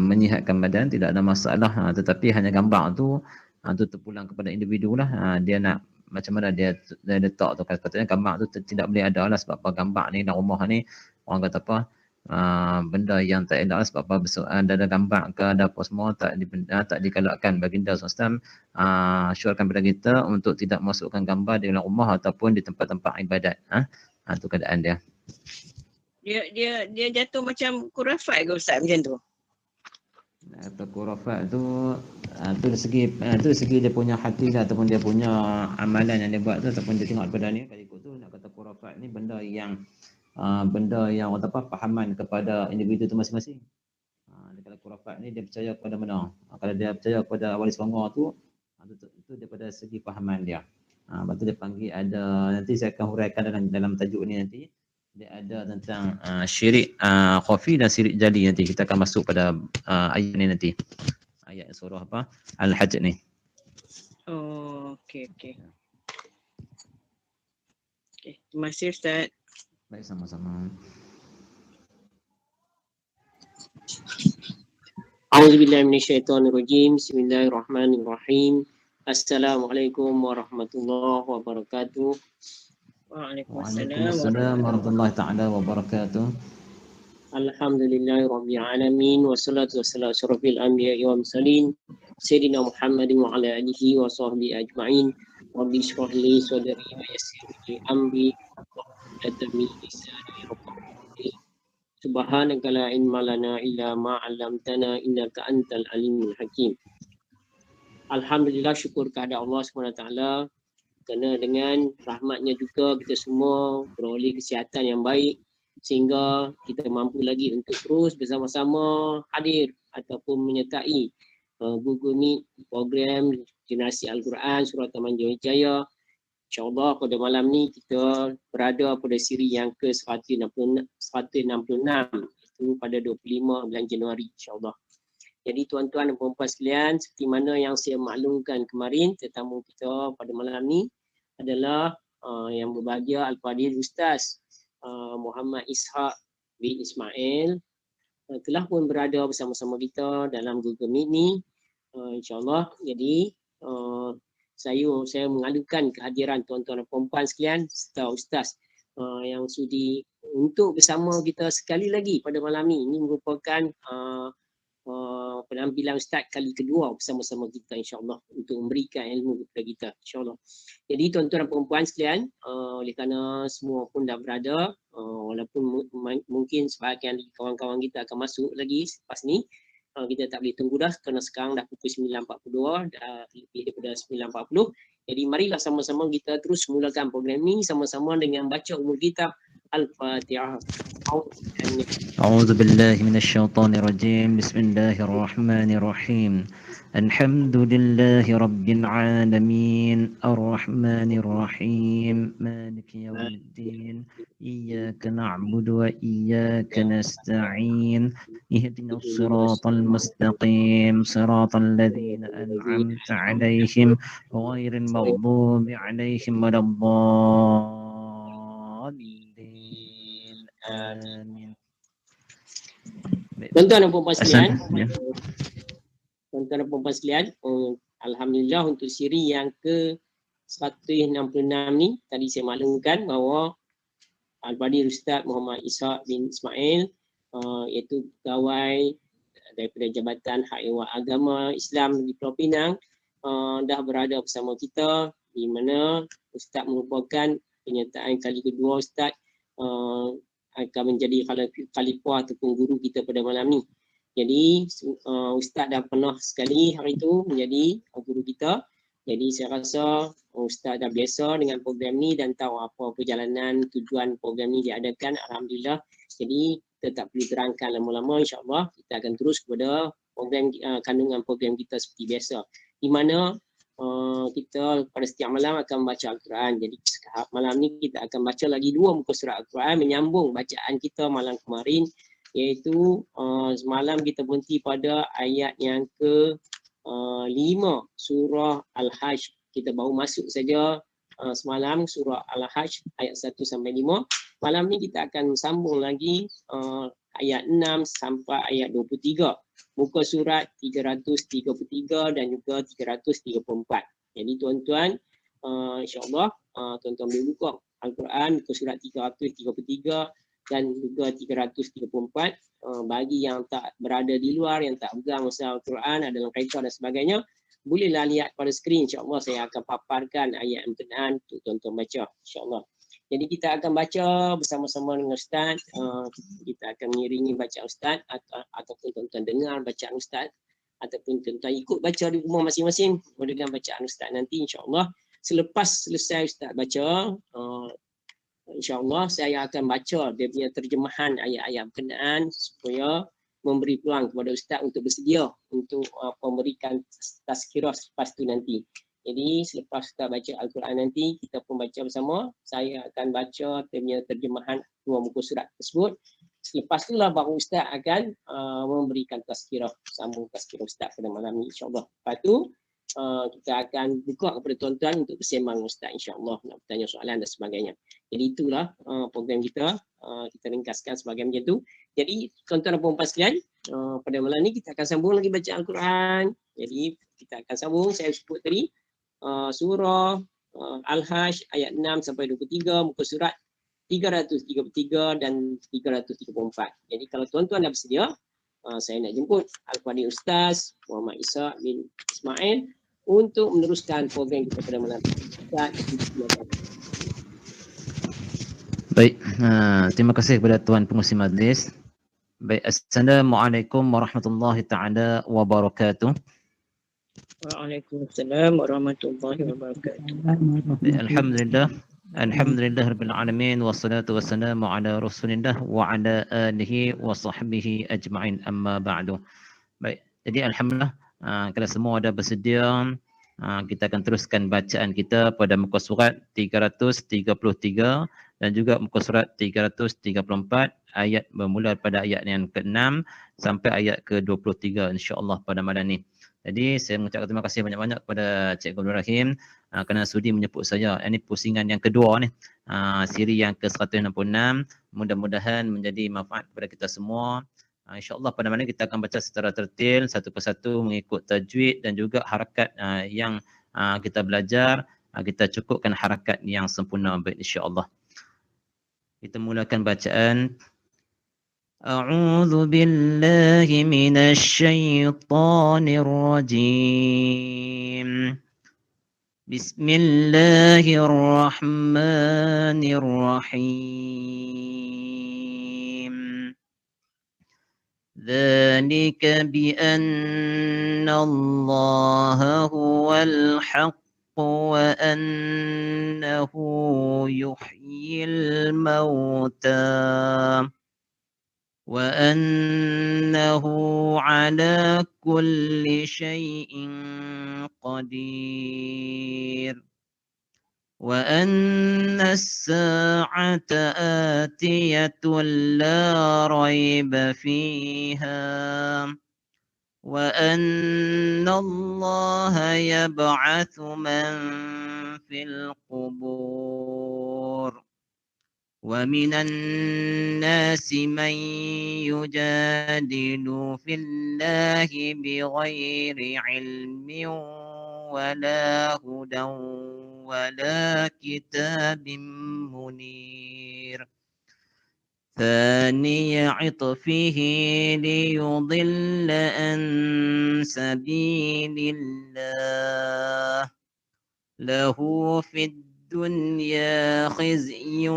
menyihatkan badan, tidak ada masalah. Tetapi hanya gambar tu terpulang kepada individu lah. Dia nak macam mana dia letak tu, katanya gambar tu tidak boleh ada lah. Sebab apa gambar ni dalam rumah ni orang kata apa, benda yang tak elok lah. Sebab apa ada gambar ke ada apa semua tak digalakkan. Baginda SAW syorkan kepada kita untuk tidak masukkan gambar di dalam rumah ataupun di tempat-tempat ibadat. Tu keadaan dia. Dia jatuh macam khurafat ke Ustaz macam tu? Atau khurafat tu dari segi dia punya hati lah, ataupun dia punya amalan yang dia buat tu, ataupun dia tengok daripada ni, kalau ikut tu nak kata khurafat ni benda yang orang apa, pahaman kepada individu tu masing-masing. Kalau khurafat ni dia percaya kepada mana? Kalau dia percaya kepada wali songo tu, itu daripada segi pahaman dia. Lepas tu dia panggil ada, nanti saya akan huraikan dalam tajuk ni nanti. Dia ada tentang syirik khafi dan syirik jali. Nanti kita akan masuk pada ayat ni nanti. Ayat surah apa? Al-Hajj ni. Oh, okey. Terima kasih Ustaz. Baik, sama-sama. A'udzubillahi minasyaitonirrajim. Bismillahirrahmanirrahim. Assalamualaikum warahmatullahi wabarakatuh. Waalaikumsalam warahmatullahi taala wabarakatuh. Alhamdulillahirabbil alamin, wassalatu wassalamu ala asyrofil anbiya'i wal mursalin sayyidina Muhammadin wa ala alihi wa sahbihi ajma'in. Rabbi shrah li sadri wa yassir li amri wahlul min lisani yafqahu. Subhanaka la ilma lana illa ma 'allamtana innaka antal alimul hakim. Alhamdulillah, syukur kepada Allah SWT kerana dengan rahmatnya juga kita semua beroleh kesihatan yang baik sehingga kita mampu lagi untuk terus bersama-sama hadir ataupun menyertai Google Meet program Generasi Al-Quran Surau Taman Jaya. InsyaAllah pada malam ni kita berada pada siri yang ke-166 itu pada 25 bulan Januari insyaAllah. Jadi tuan-tuan dan puan-puan sekalian, seperti mana yang saya maklumkan kemarin, tetamu kita pada malam ni adalah yang berbahagia Al-Fadhil Ustaz Muhammad Ishaq bin Ismail telah pun berada bersama-sama kita dalam Google Meet ni insyaAllah. Jadi saya mengalukan kehadiran tuan-tuan dan puan-puan sekalian serta Ustaz yang sudi untuk bersama kita sekali lagi pada malam ni. Ini merupakan penampilan Ustaz kali kedua bersama-sama kita insyaAllah untuk memberikan ilmu kepada kita insyaAllah. Jadi tuan-tuan dan perempuan sekalian, oleh kerana semua pun dah berada, walaupun mungkin sebahagian kawan-kawan kita akan masuk lagi selepas ni, kita tak boleh tunggu dah kerana sekarang dah pukul 9.42, dah lebih daripada 9.40. Jadi marilah sama-sama kita terus mulakan program ni sama-sama dengan baca umul kitab Al-Fatihah. أعوذ بالله من الشيطان الرجيم. بسم الله الرحمن الرحيم. الحمد لله رب العالمين الرحمن الرحيم مالك يوم الدين إياك نعبد وإياك نستعين اهدنا الصراط المستقيم صراط الذين أنعمت عليهم غير المغضوب عليهم ولا الضالين آمين. Tuan-tuan dan puan-puan sekalian, tuan-tuan dan puan-puan sekalian, alhamdulillah untuk siri yang ke-166 ni tadi saya maklumkan bahawa Al-Fadhil Ustaz Muhammad Ishaq bin Ismail iaitu pegawai daripada Jabatan Hak Ehwal Agama Islam di Pulau Pinang dah berada bersama kita, di mana Ustaz merupakan penyertaan kali kedua Ustaz akan menjadi khalifah ataupun guru kita pada malam ni. Jadi Ustaz dah pernah sekali hari itu menjadi guru kita. Jadi saya rasa Ustaz dah biasa dengan program ni dan tahu apa perjalanan tujuan program ni diadakan. Alhamdulillah. Jadi kita tak perlu terangkan lama-lama, insyaAllah kita akan terus kepada program kandungan program kita seperti biasa. Di mana kita pada setiap malam akan membaca Al-Quran. Jadi malam ni kita akan baca lagi 2 muka surat Al-Quran menyambung bacaan kita malam kemarin, iaitu semalam kita berhenti pada ayat yang ke-5 surah Al-Hajj. Kita baru masuk saja semalam surah Al-Hajj ayat 1 sampai 5. Malam ni kita akan sambung lagi ayat 6 sampai ayat 23. Muka surat 333 dan juga 334. Jadi tuan-tuan, insyaAllah tuan-tuan boleh buka Al-Quran muka surat 333 dan juga 334. Bagi yang tak berada di luar, yang tak pegang masa Al-Quran, ada dalam kereta dan sebagainya, bolehlah lihat pada skrin. InsyaAllah saya akan paparkan ayat yang berkenaan untuk tuan-tuan baca. InsyaAllah. Jadi kita akan baca bersama-sama dengan Ustaz. Kita akan mengiringi bacaan Ustaz ataupun tuan-tuan dengar bacaan Ustaz ataupun tuan-tuan ikut baca di rumah masing-masing dengan bacaan Ustaz nanti insya-Allah. Selepas selesai Ustaz baca, insya-Allah saya akan baca dia punya terjemahan ayat-ayat berkenaan supaya memberi peluang kepada Ustaz untuk bersedia untuk memberikan tazkirah selepas tu nanti. Jadi selepas kita baca Al-Quran nanti, kita pun baca bersama. Saya akan baca terjemahan dua muka surat tersebut. Selepas itulah baru Ustaz akan memberikan tazkirah, sambung tazkirah Ustaz pada malam ini insyaAllah. Lepas tu kita akan buka kepada tuan-tuan untuk bersembang Ustaz insyaAllah, nak bertanya soalan dan sebagainya. Jadi itulah program kita, kita ringkaskan sebagai macam tu. Jadi tuan-tuan dan puan-puan sekalian, pada malam ni kita akan sambung lagi baca Al-Quran. Jadi kita akan sambung, saya sebut tadi, surah Al-Hajj ayat 6 sampai 23, muka surat 333 dan 334. Jadi kalau tuan-tuan dah bersedia, saya nak jemput Al-Qadi Ustaz Muhammad Isa bin Ismail untuk meneruskan program kita pada malam ini. Baik, terima kasih kepada Tuan Pengurusi Majlis. Baik, Assalamualaikum warahmatullahi taala wabarakatuh. Waalaikumsalam warahmatullahi wabarakatuh. Alhamdulillah. Alhamdulillah rabbil alamin wassalatu wassalamu ala Rasulillah wa ala alihi wa sahbihi ajma'in amma ba'du. Baik, jadi alhamdulillah kalau semua ada bersedia, kita akan teruskan bacaan kita pada muka surat 333 dan juga muka surat 334, ayat bermula pada ayat yang ke-6 sampai ayat ke-23 insya-Allah pada malam ni. Jadi saya mengucapkan terima kasih banyak-banyak kepada Cikgu Abdul Rahim kerana sudi menjemput saya. Ini pusingan yang kedua ni, siri yang ke-166. Mudah-mudahan menjadi manfaat kepada kita semua. InsyaAllah pada malam kita akan baca secara tertil, satu persatu mengikut tajwid dan juga harakat yang kita belajar. Kita cukupkan harakat yang sempurna insyaAllah. Kita mulakan bacaan. أعوذ بالله من الشيطان الرجيم بسم الله الرحمن الرحيم ذلك بأن الله هو الحق وأنه يحيي الموتى وأنه على كل شيء قدير وأن الساعة آتية لا ريب فيها وأن الله يبعث من في القبور ومن الناس من يجادل في الله بغير علم ولا هدى ولا كتاب منير ثاني عطفه ليضل عن سبيل الله له في الدنيا خزي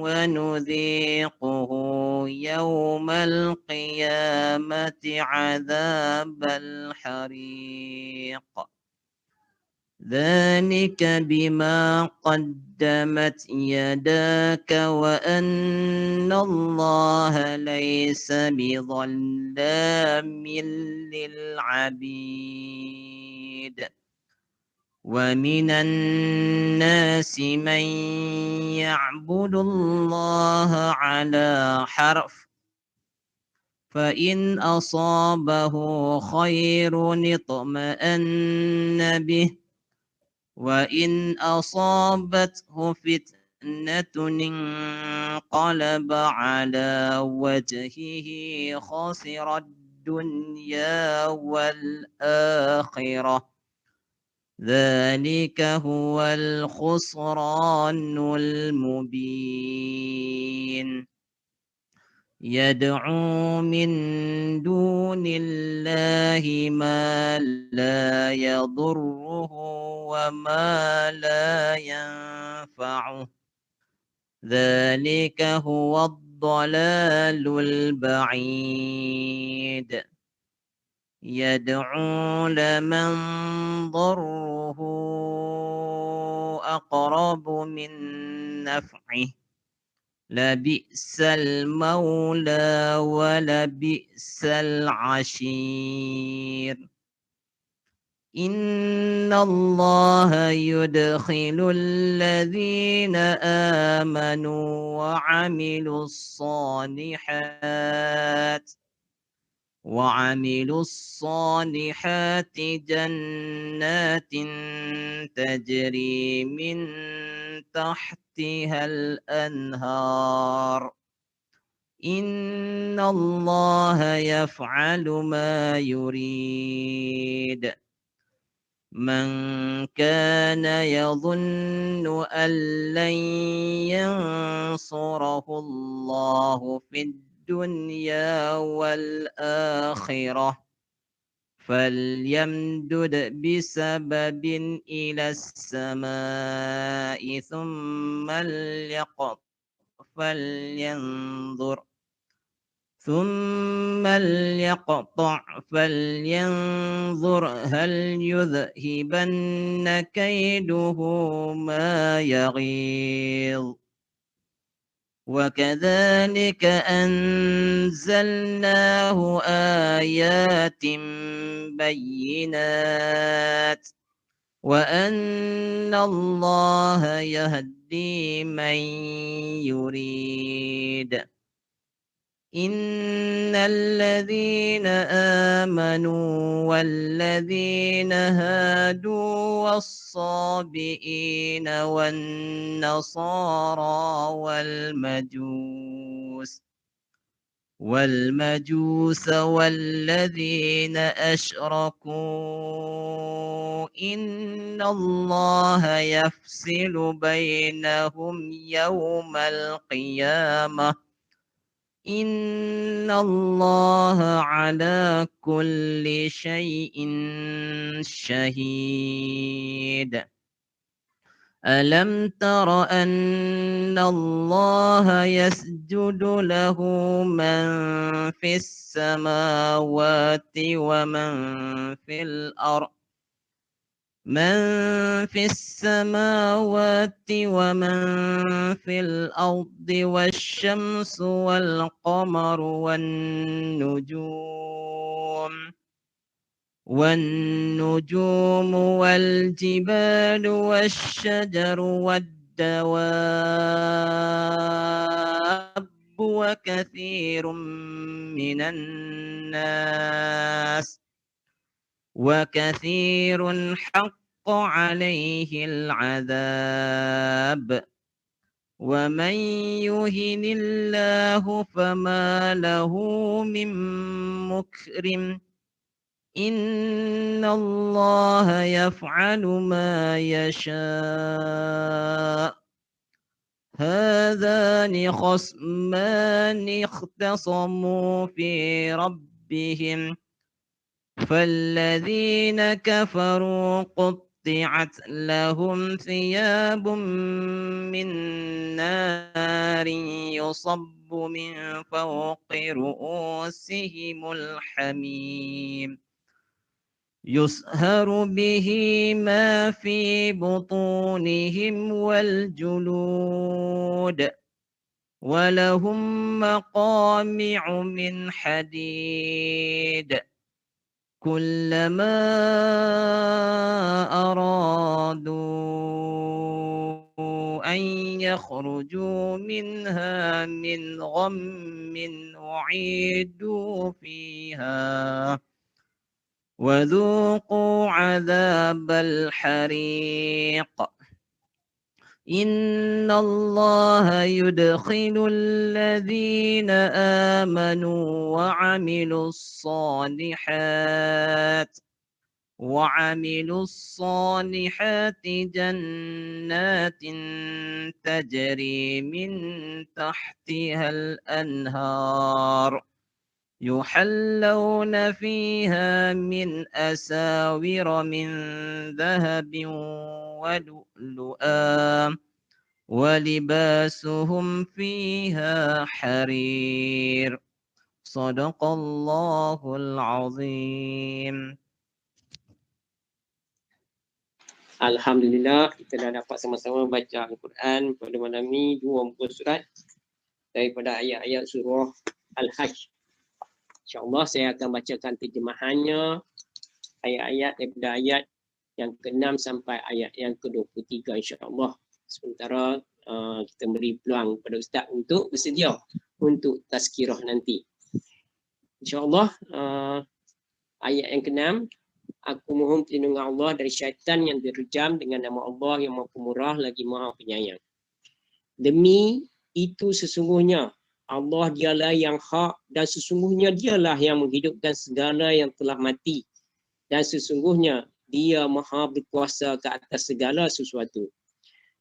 ونذيقه يوم القيامة عذاب الحريق ذلك بما قدمت يداك وأن الله ليس بظلام للعبيد ومن الناس من يعبد الله على حرف فإن أصابه خير اطمأن به وإن أصابته فتنة لعنة انقلب على وجهه خسر الدنيا والآخرة ذلك هو الخسران المبين يدعو من دون الله ما لا يضره وما لا ينفعه ذلك هو الضلال البعيد يدعو لمن ضره أقرب من نفعه لبئس المولى ولبئس العشير إن الله يدخل الذين آمنوا وعملوا الصالحات جنات تجري من تحتها الأنهار إن الله يفعل ما يريد من كان يظن أن لن ينصره الله في الدنيا والآخرة فليمدد بسبب إلى السماء ثم ليقطع فلينظر هل يذهبن كيده ما يغيظ وكذلك أنزلناه آيات بينات وأن الله يهدي من يريد إن الذين آمنوا والذين هادوا والصابئين والنصارى والمجوس والذين أشركوا إن الله يفصل بينهم يوم القيامة إن الله على كل شيء شهيد ألم تر أن الله يسجد له من في السماوات ومن في الأرض والشمس والقمر والنجوم والجبال والشجر والدواب وكثير حق عليه العذاب ومن يهن الله فما له من مكرم إن الله يفعل ما يشاء هذان خصمان اختصموا في ربهم فالذين كفروا قطعت لهم ثياب من نار يصب من فوق رؤوسهم الحميم يصهر به ما في بطونهم والجلود ولهم مقامع من حديد كلما أرادوا أن يخرجوا منها من غم أعيدوا فيها وذوقوا عذاب الحريق إن الله يدخل الذين آمنوا وعملوا الصالحات جنات تجري من تحتها الأنهار يحلون فيها من أساور من ذهب ولؤلؤا ولباسهم فيها حرير صدق الله العظيم. Alhamdulillah, kita dah dapat sama-sama baca Al-Quran pada malam ni, 2 muka surat daripada ayat-ayat surah Al-Hajj. InsyaAllah saya akan bacakan terjemahannya, ayat-ayat daripada ayat yang ke-6 sampai ayat yang ke-23 insyaAllah. Sementara kita beri peluang kepada Ustaz untuk bersedia untuk tazkirah nanti. InsyaAllah ayat yang ke-6, aku mohon perlindungan Allah dari syaitan yang direjam dengan nama Allah yang Maha Pemurah lagi Maha Penyayang. Demi itu sesungguhnya Allah dialah yang hak dan sesungguhnya dialah yang menghidupkan segala yang telah mati dan sesungguhnya dia Maha berkuasa ke atas segala sesuatu.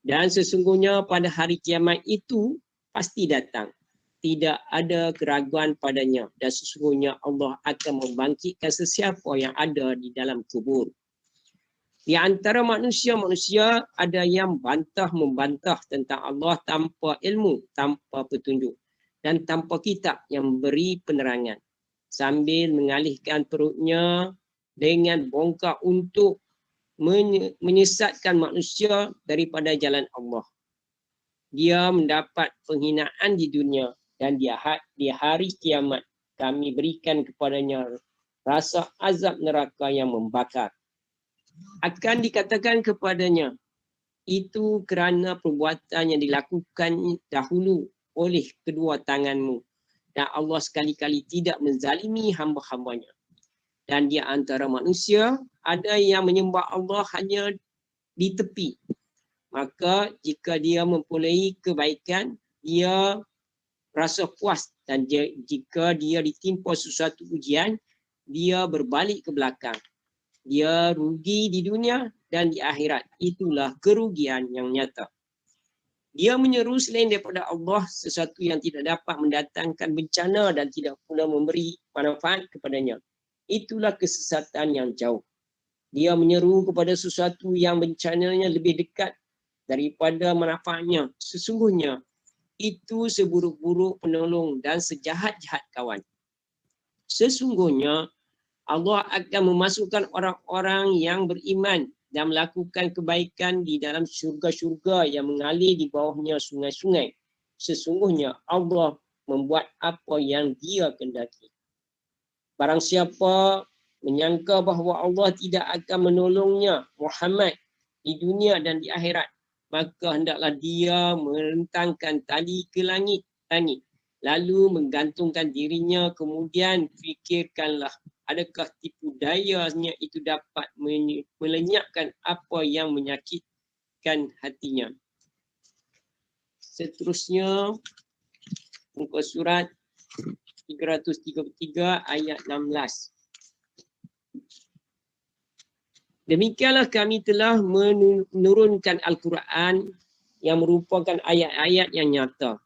Dan sesungguhnya pada hari kiamat itu pasti datang. Tidak ada keraguan padanya dan sesungguhnya Allah akan membangkitkan sesiapa yang ada di dalam kubur. Di antara manusia ada yang membantah tentang Allah tanpa ilmu, tanpa petunjuk dan tanpa kitab yang memberi penerangan, sambil mengalihkan perutnya dengan bongkak untuk menyesatkan manusia daripada jalan Allah. Dia mendapat penghinaan di dunia dan di hari kiamat kami berikan kepadanya rasa azab neraka yang membakar. Akan dikatakan kepadanya, itu kerana perbuatan yang dilakukan dahulu oleh kedua tanganmu dan Allah sekali-kali tidak menzalimi hamba-hambanya. Dan di antara manusia ada yang menyembah Allah hanya di tepi. Maka jika dia mempunyai kebaikan, dia rasa puas dan jika dia ditimpa sesuatu ujian, dia berbalik ke belakang. Dia rugi di dunia dan di akhirat. Itulah kerugian yang nyata. Dia menyeru selain daripada Allah sesuatu yang tidak dapat mendatangkan bencana dan tidak pula memberi manfaat kepadanya. Itulah kesesatan yang jauh. Dia menyeru kepada sesuatu yang bencananya lebih dekat daripada manfaatnya. Sesungguhnya itu seburuk-buruk penolong dan sejahat-jahat kawan. Sesungguhnya Allah akan memasukkan orang-orang yang beriman dan melakukan kebaikan di dalam syurga-syurga yang mengalir di bawahnya sungai-sungai. Sesungguhnya Allah membuat apa yang Dia kehendaki. Barang siapa menyangka bahawa Allah tidak akan menolongnya Muhammad di dunia dan di akhirat, maka hendaklah dia merentangkan tali ke langit, lalu menggantungkan dirinya, kemudian fikirkanlah adakah tipu dayanya itu dapat melenyapkan apa yang menyakitkan hatinya. Seterusnya muka surat 333 ayat 16. Demikianlah kami telah menurunkan Al-Quran yang merupakan ayat-ayat yang nyata.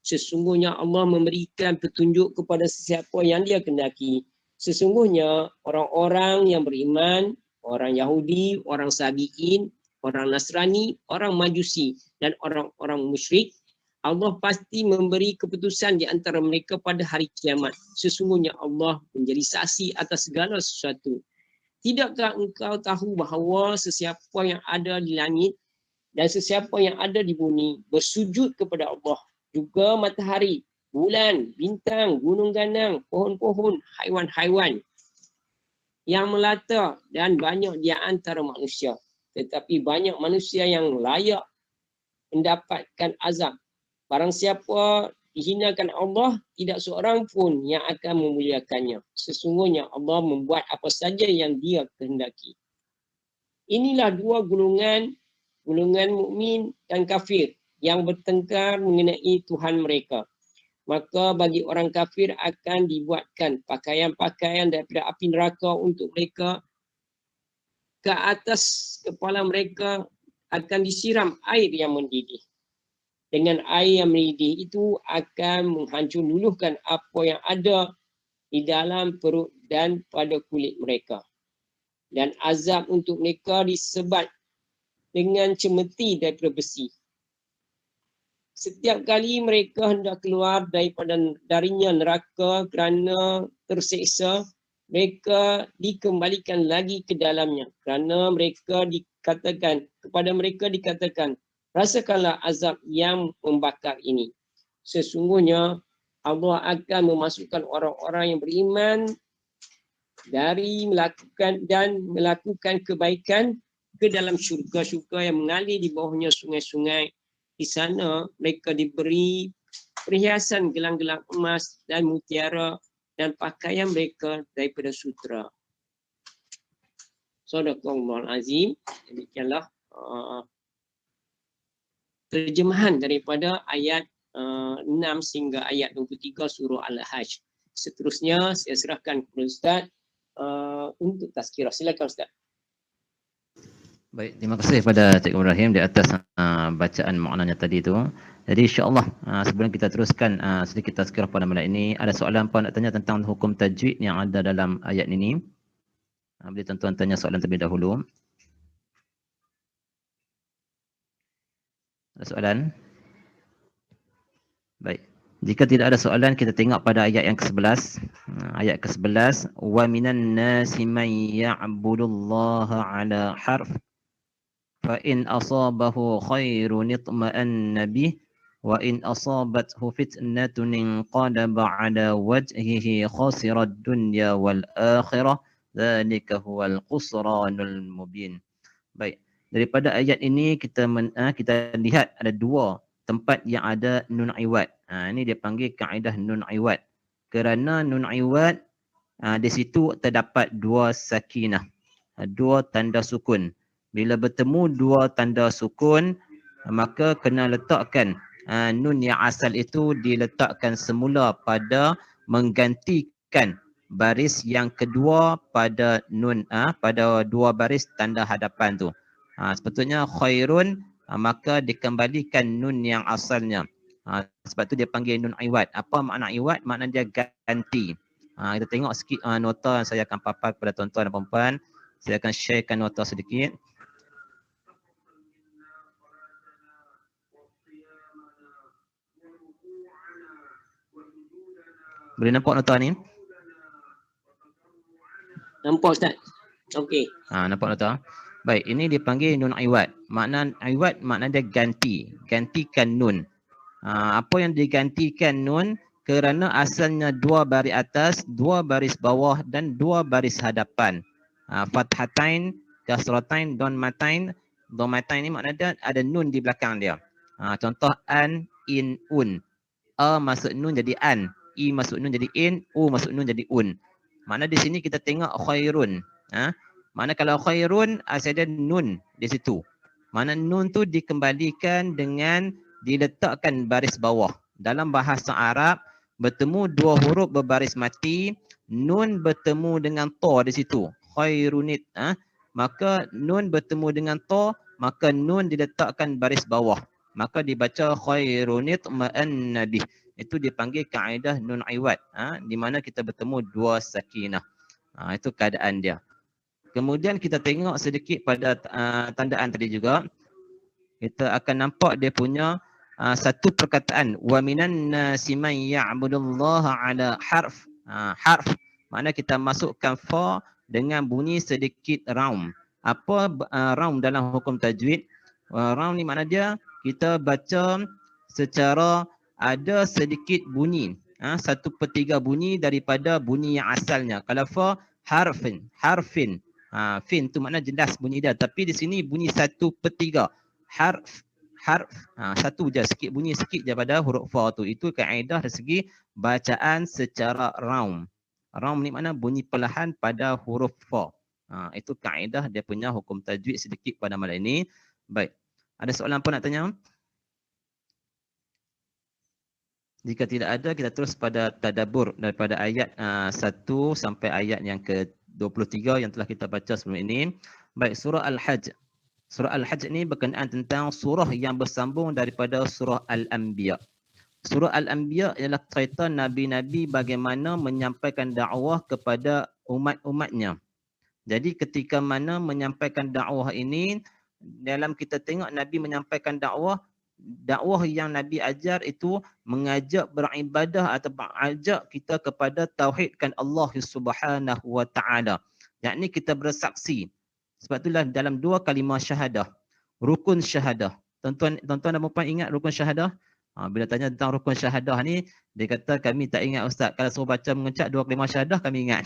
Sesungguhnya Allah memberikan petunjuk kepada sesiapa yang Dia kehendaki. Sesungguhnya orang-orang yang beriman, orang Yahudi, orang Sabi'in, orang Nasrani, orang Majusi dan orang-orang musyrik, Allah pasti memberi keputusan di antara mereka pada hari kiamat. Sesungguhnya Allah menjadi saksi atas segala sesuatu. Tidakkah engkau tahu bahawa sesiapa yang ada di langit dan sesiapa yang ada di bumi bersujud kepada Allah, juga matahari, bulan, bintang, gunung ganang, pohon-pohon, haiwan-haiwan yang melata dan banyak di antara manusia. Tetapi banyak manusia yang layak mendapatkan azab. Barang siapa dihinakan Allah, tidak seorang pun yang akan memuliakannya. Sesungguhnya Allah membuat apa saja yang Dia kehendaki. Inilah dua golongan golongan mukmin dan kafir yang bertengkar mengenai Tuhan mereka. Maka bagi orang kafir akan dibuatkan pakaian-pakaian daripada api neraka untuk mereka. Ke atas kepala mereka akan disiram air yang mendidih. Dengan air yang mendidih itu akan menghancur luluhkan apa yang ada di dalam perut dan pada kulit mereka. Dan azab untuk mereka disebat dengan cemeti daripada besi. Setiap kali mereka hendak keluar darinya neraka kerana terseksa, mereka dikembalikan lagi ke dalamnya. Kerana kepada mereka dikatakan, rasakanlah azab yang membakar ini. Sesungguhnya Allah akan memasukkan orang-orang yang beriman dari melakukan kebaikan ke dalam syurga-syurga yang mengalir di bawahnya sungai-sungai. Di sana mereka diberi perhiasan gelang-gelang emas dan mutiara dan pakaian mereka daripada sutera. Sadaqallahul azim. Demikianlah terjemahan daripada ayat 6 sehingga ayat 23 surah Al-Hajj. Seterusnya saya serahkan kepada Ustaz untuk tazkirah. Silakan Ustaz. Baik, terima kasih kepada Cikgu Ibrahim di atas bacaan maknanya tadi tu. Jadi insya-Allah sebelum kita teruskan sedikit tazkirah pada malam ini, ada soalan apa nak tanya tentang hukum tajwid yang ada dalam ayat ini? Boleh tuan-tuan tanya soalan terlebih dahulu. Ada soalan? Baik. Jika tidak ada soalan, kita tengok pada ayat yang ke-11. Ayat ke-11, wa minan nasi man ya'budullaha 'ala harf fa in asabahu khairun itma'anna bih wa in asabathu fitnatun inqalaba 'ala wajhihi khasira ad-dunya wal akhirah dzalika huwal khusranul mubin. Baik, daripada ayat ini kita lihat ada dua tempat yang ada nun iwad. Ini dia panggil kaedah nun iwad. Kerana nun iwad di situ terdapat dua sakinah, dua tanda sukun. Bila bertemu dua tanda sukun, maka kena letakkan nun yang asal itu diletakkan semula pada menggantikan baris yang kedua pada nun pada dua baris tanda hadapan tu. Sepatutnya khairun, maka dikembalikan nun yang asalnya. Sebab tu dia panggil nun iwad. Apa makna iwad? Makna dia ganti. Kita tengok sikit nota yang saya akan paparkan kepada tuan-tuan dan puan-puan. Saya akan sharekan nota sedikit. Boleh nampak nota ni? Nampak Ustaz? Okey. Nampak nota? Baik, ini dipanggil nun iwad. Makna iwad makna dia ganti. Gantikan nun. Apa yang digantikan nun? Kerana asalnya dua baris atas, dua baris bawah dan dua baris hadapan. Fathatain, kasratain, donmatain. Donmatain ni makna dia ada nun di belakang dia. Contoh an, in, un. A masuk nun jadi an. I masuk nun jadi in. U masuk nun jadi un. Makna di sini kita tengok khairun. Mana kalau khairun ada nun di situ. Mana nun tu dikembalikan dengan diletakkan baris bawah. Dalam bahasa Arab bertemu dua huruf berbaris mati, nun bertemu dengan ta di situ. Khairunit. Maka nun bertemu dengan ta, maka nun diletakkan baris bawah. Maka dibaca khairunit ma'an nabih. Itu dipanggil kaedah nun iwad. Di mana kita bertemu dua sakinah. Itu keadaan dia. Kemudian kita tengok sedikit pada tandaan tadi juga. Kita akan nampak dia punya satu perkataan. Wa minan nasi man ya'budullaha 'ala harf. Harf. Makna kita masukkan fa dengan bunyi sedikit raum. Apa raum dalam hukum tajwid? Raum ni makna dia kita baca secara ada sedikit bunyi. 1/3 bunyi daripada bunyi yang asalnya. Kalau fa harfin. Fin tu makna jelas bunyi dia. Tapi di sini bunyi 1/3. Harf. Satu je, sikit bunyi sikit je pada huruf fa tu. Itu kaedah dari segi bacaan secara raum. Raum ni makna bunyi perlahan pada huruf fa. Itu kaedah dia punya hukum tajwid sedikit pada malam ini. Baik. Ada soalan apa nak tanya? Jika tidak ada, kita terus pada tadabbur daripada ayat 1 sampai ayat yang ke-23 yang telah kita baca sebelum ini. Baik, surah Al-Hajj. Surah Al-Hajj ini berkenaan tentang surah yang bersambung daripada surah Al-Anbiya. Surah Al-Anbiya ialah cerita Nabi-Nabi bagaimana menyampaikan dakwah kepada umat-umatnya. Jadi ketika mana menyampaikan dakwah ini, dalam kita tengok Nabi menyampaikan dakwah yang Nabi ajar itu mengajak beribadah atau mengajak kita kepada tauhidkan Allah Subhanahu wa taala. Yakni kita bersaksi. Sebab itulah dalam 2 kalimah syahadah, rukun syahadah. Tuan-tuan dan puan ingat rukun syahadah? Bila tanya tentang rukun syahadah ni, dia kata kami tak ingat ustaz. Kalau suruh baca mengucap 2 kalimah syahadah kami ingat.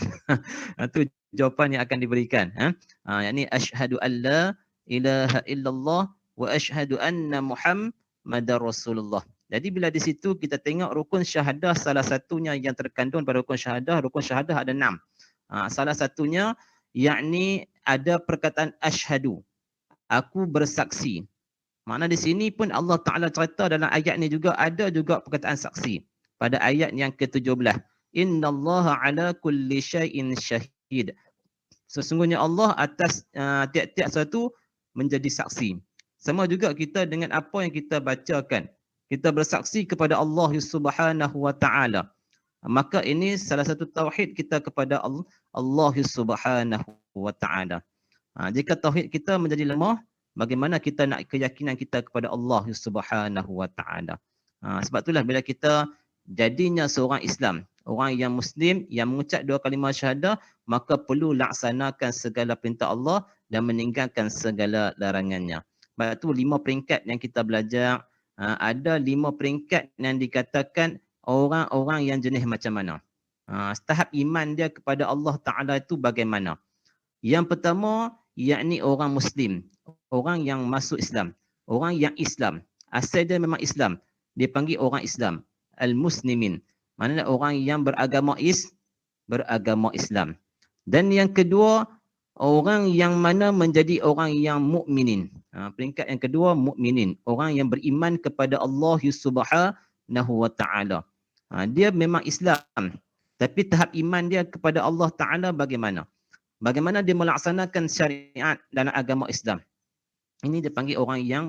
Itu jawapan yang akan diberikan. Yakni asyhadu an la ilaha illallah wa asyhadu anna Muhammadar Rasulullah. Jadi bila di situ kita tengok rukun syahadah, salah satunya yang terkandung pada rukun syahadah ada 6. Salah satunya yakni ada perkataan asyhadu. Aku bersaksi. Makna di sini pun Allah Ta'ala cerita dalam ayat ni juga ada juga perkataan saksi. Pada ayat yang ke-17. Innallaha ala kulli syai'in syahid. Sesungguhnya Allah atas tiap-tiap sesuatu menjadi saksi. Sama juga kita dengan apa yang kita bacakan. Kita bersaksi kepada Allah Subhanahu wa taala. Maka ini salah satu tauhid kita kepada Allah Subhanahu wa taala. Jika tauhid kita menjadi lemah, bagaimana kita nak keyakinan kita kepada Allah Subhanahu wa taala. Sebab itulah bila kita jadinya seorang Islam, orang yang Muslim yang mengucap 2 kalimah syahadah, maka perlu laksanakan segala perintah Allah dan meninggalkan segala larangannya. Sebab itu 5 peringkat yang kita belajar. Ada 5 peringkat yang dikatakan orang-orang yang jenis macam mana. Tahap iman dia kepada Allah Ta'ala itu bagaimana. Yang pertama, yakni orang Muslim. Orang yang masuk Islam. Orang yang Islam. Asal dia memang Islam. Dia panggil orang Islam. Al-Muslimin. Maknanya orang yang beragama Islam. Dan yang kedua, orang yang mana menjadi orang yang mukminin. Peringkat yang kedua, mukminin. Orang yang beriman kepada Allah Subhanahu wa taala. Dia memang Islam. Tapi tahap iman dia kepada Allah Ta'ala bagaimana? Bagaimana dia melaksanakan syariat dalam agama Islam? Ini dia panggil orang yang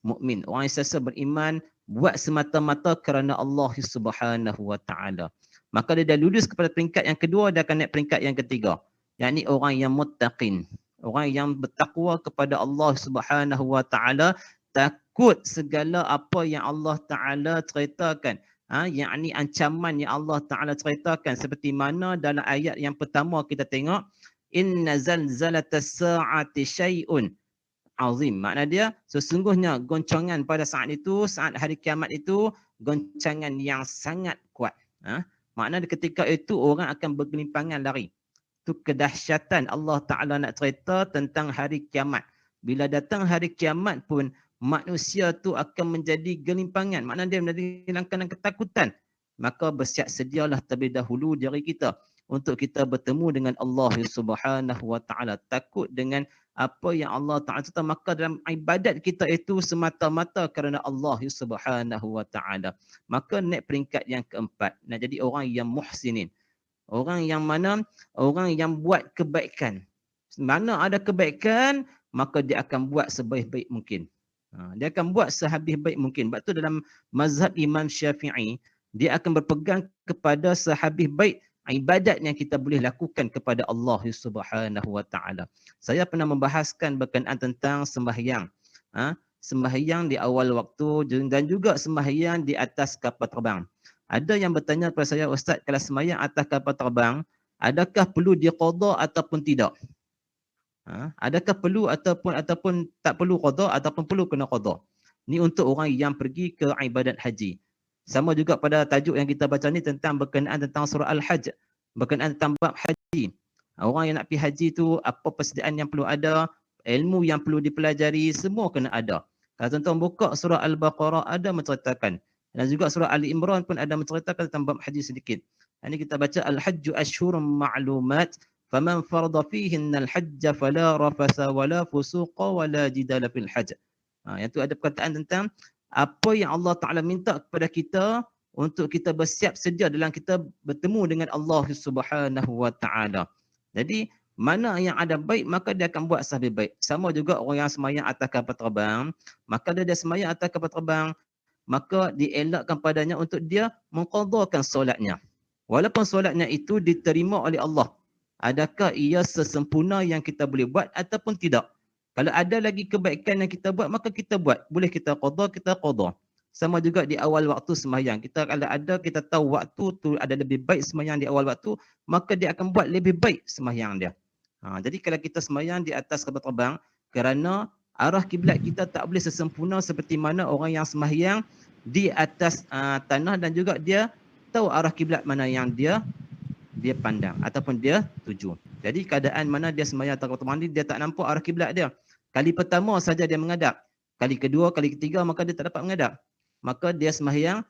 mukmin. Orang yang sesa beriman buat semata-mata kerana Allah Subhanahu wa taala. Maka dia dah lulus kepada peringkat yang kedua, dia akan naik peringkat yang ketiga. Yakni orang yang muttaqin. Orang yang bertakwa kepada Allah Subhanahu wa taala, takut segala apa yang Allah Taala ceritakan. Yakni ancaman yang Allah Taala ceritakan seperti mana dalam ayat yang pertama kita tengok, inna zalzalatas sa'ati syai'un azim. Makna dia sesungguhnya goncangan pada saat itu, saat hari kiamat itu, goncangan yang sangat kuat. Makna ketika itu orang akan bergelimpangan lari. Itu kedahsyatan Allah Ta'ala nak cerita tentang hari kiamat. Bila datang hari kiamat pun, manusia tu akan menjadi gelimpangan. Makna dia menjadi dalam ketakutan. Maka bersiap sedialah terlebih dahulu diri kita untuk kita bertemu dengan Allah Subhanahu wa taala. Takut dengan apa yang Allah Ta'ala cerita. Maka dalam ibadat kita itu semata-mata kerana Allah Subhanahu wa taala. Maka naik peringkat yang keempat. Nak jadi orang yang muhsinin. Orang yang mana? Orang yang buat kebaikan. Mana ada kebaikan, maka dia akan buat sebaik-baik mungkin. Dia akan buat sehabis baik mungkin. Sebab tu dalam mazhab Imam Syafi'i, dia akan berpegang kepada sehabis baik ibadat yang kita boleh lakukan kepada Allah Subhanahu wa taala. Saya pernah membahaskan berkenaan tentang sembahyang. Sembahyang di awal waktu dan juga sembahyang di atas kapal terbang. Ada yang bertanya kepada saya, Ustaz, kalau sembahyang atas kapal terbang, adakah perlu diqada ataupun tidak? Adakah perlu ataupun tak perlu qada ataupun perlu kena qada? Ni untuk orang yang pergi ke ibadat haji. Sama juga pada tajuk yang kita baca ni tentang berkenaan tentang surah Al-Hajj, berkenaan tentang bab haji. Orang yang nak pergi haji tu, apa persediaan yang perlu ada, ilmu yang perlu dipelajari, semua kena ada. Kalau tuan-tuan buka surah Al-Baqarah ada menceritakan. Dan juga surah Ali Imran pun ada menceritakan tentang bab haji sedikit. Ini kita baca Al-Hajju Ashhurum Ma'lumat, faman farada fihinna al-hajj fala rafasa wala fusuqa wala jidala fil hajj. Yang tu ada perkataan tentang apa yang Allah Ta'ala minta kepada kita untuk kita bersiap sedia dalam kita bertemu dengan Allah Subhanahu Wa Ta'ala. Jadi mana yang ada baik maka dia akan buat sehabis baik. Sama juga orang yang semayang atas kapal terbang, maka dia semayang atas kapal terbang, maka dielakkan padanya untuk dia mengqadhakan solatnya. Walaupun solatnya itu diterima oleh Allah. Adakah ia sesempurna yang kita boleh buat ataupun tidak? Kalau ada lagi kebaikan yang kita buat, maka kita buat. Boleh kita qadha, kita qadha. Sama juga di awal waktu sembahyang. Kita kalau ada, kita tahu waktu tu ada lebih baik sembahyang di awal waktu, maka dia akan buat lebih baik sembahyang dia. Jadi kalau kita sembahyang di atas kapal terbang, kerana arah kiblat kita tak boleh sesempurna seperti mana orang yang sembahyang di atas tanah dan juga dia tahu arah kiblat mana yang dia pandang ataupun dia tuju. Jadi keadaan mana dia sembahyang atas kapal terbang ni, dia tak nampak arah kiblat dia. Kali pertama saja dia menghadap. Kali kedua, kali ketiga maka dia tak dapat menghadap. Maka dia sembahyang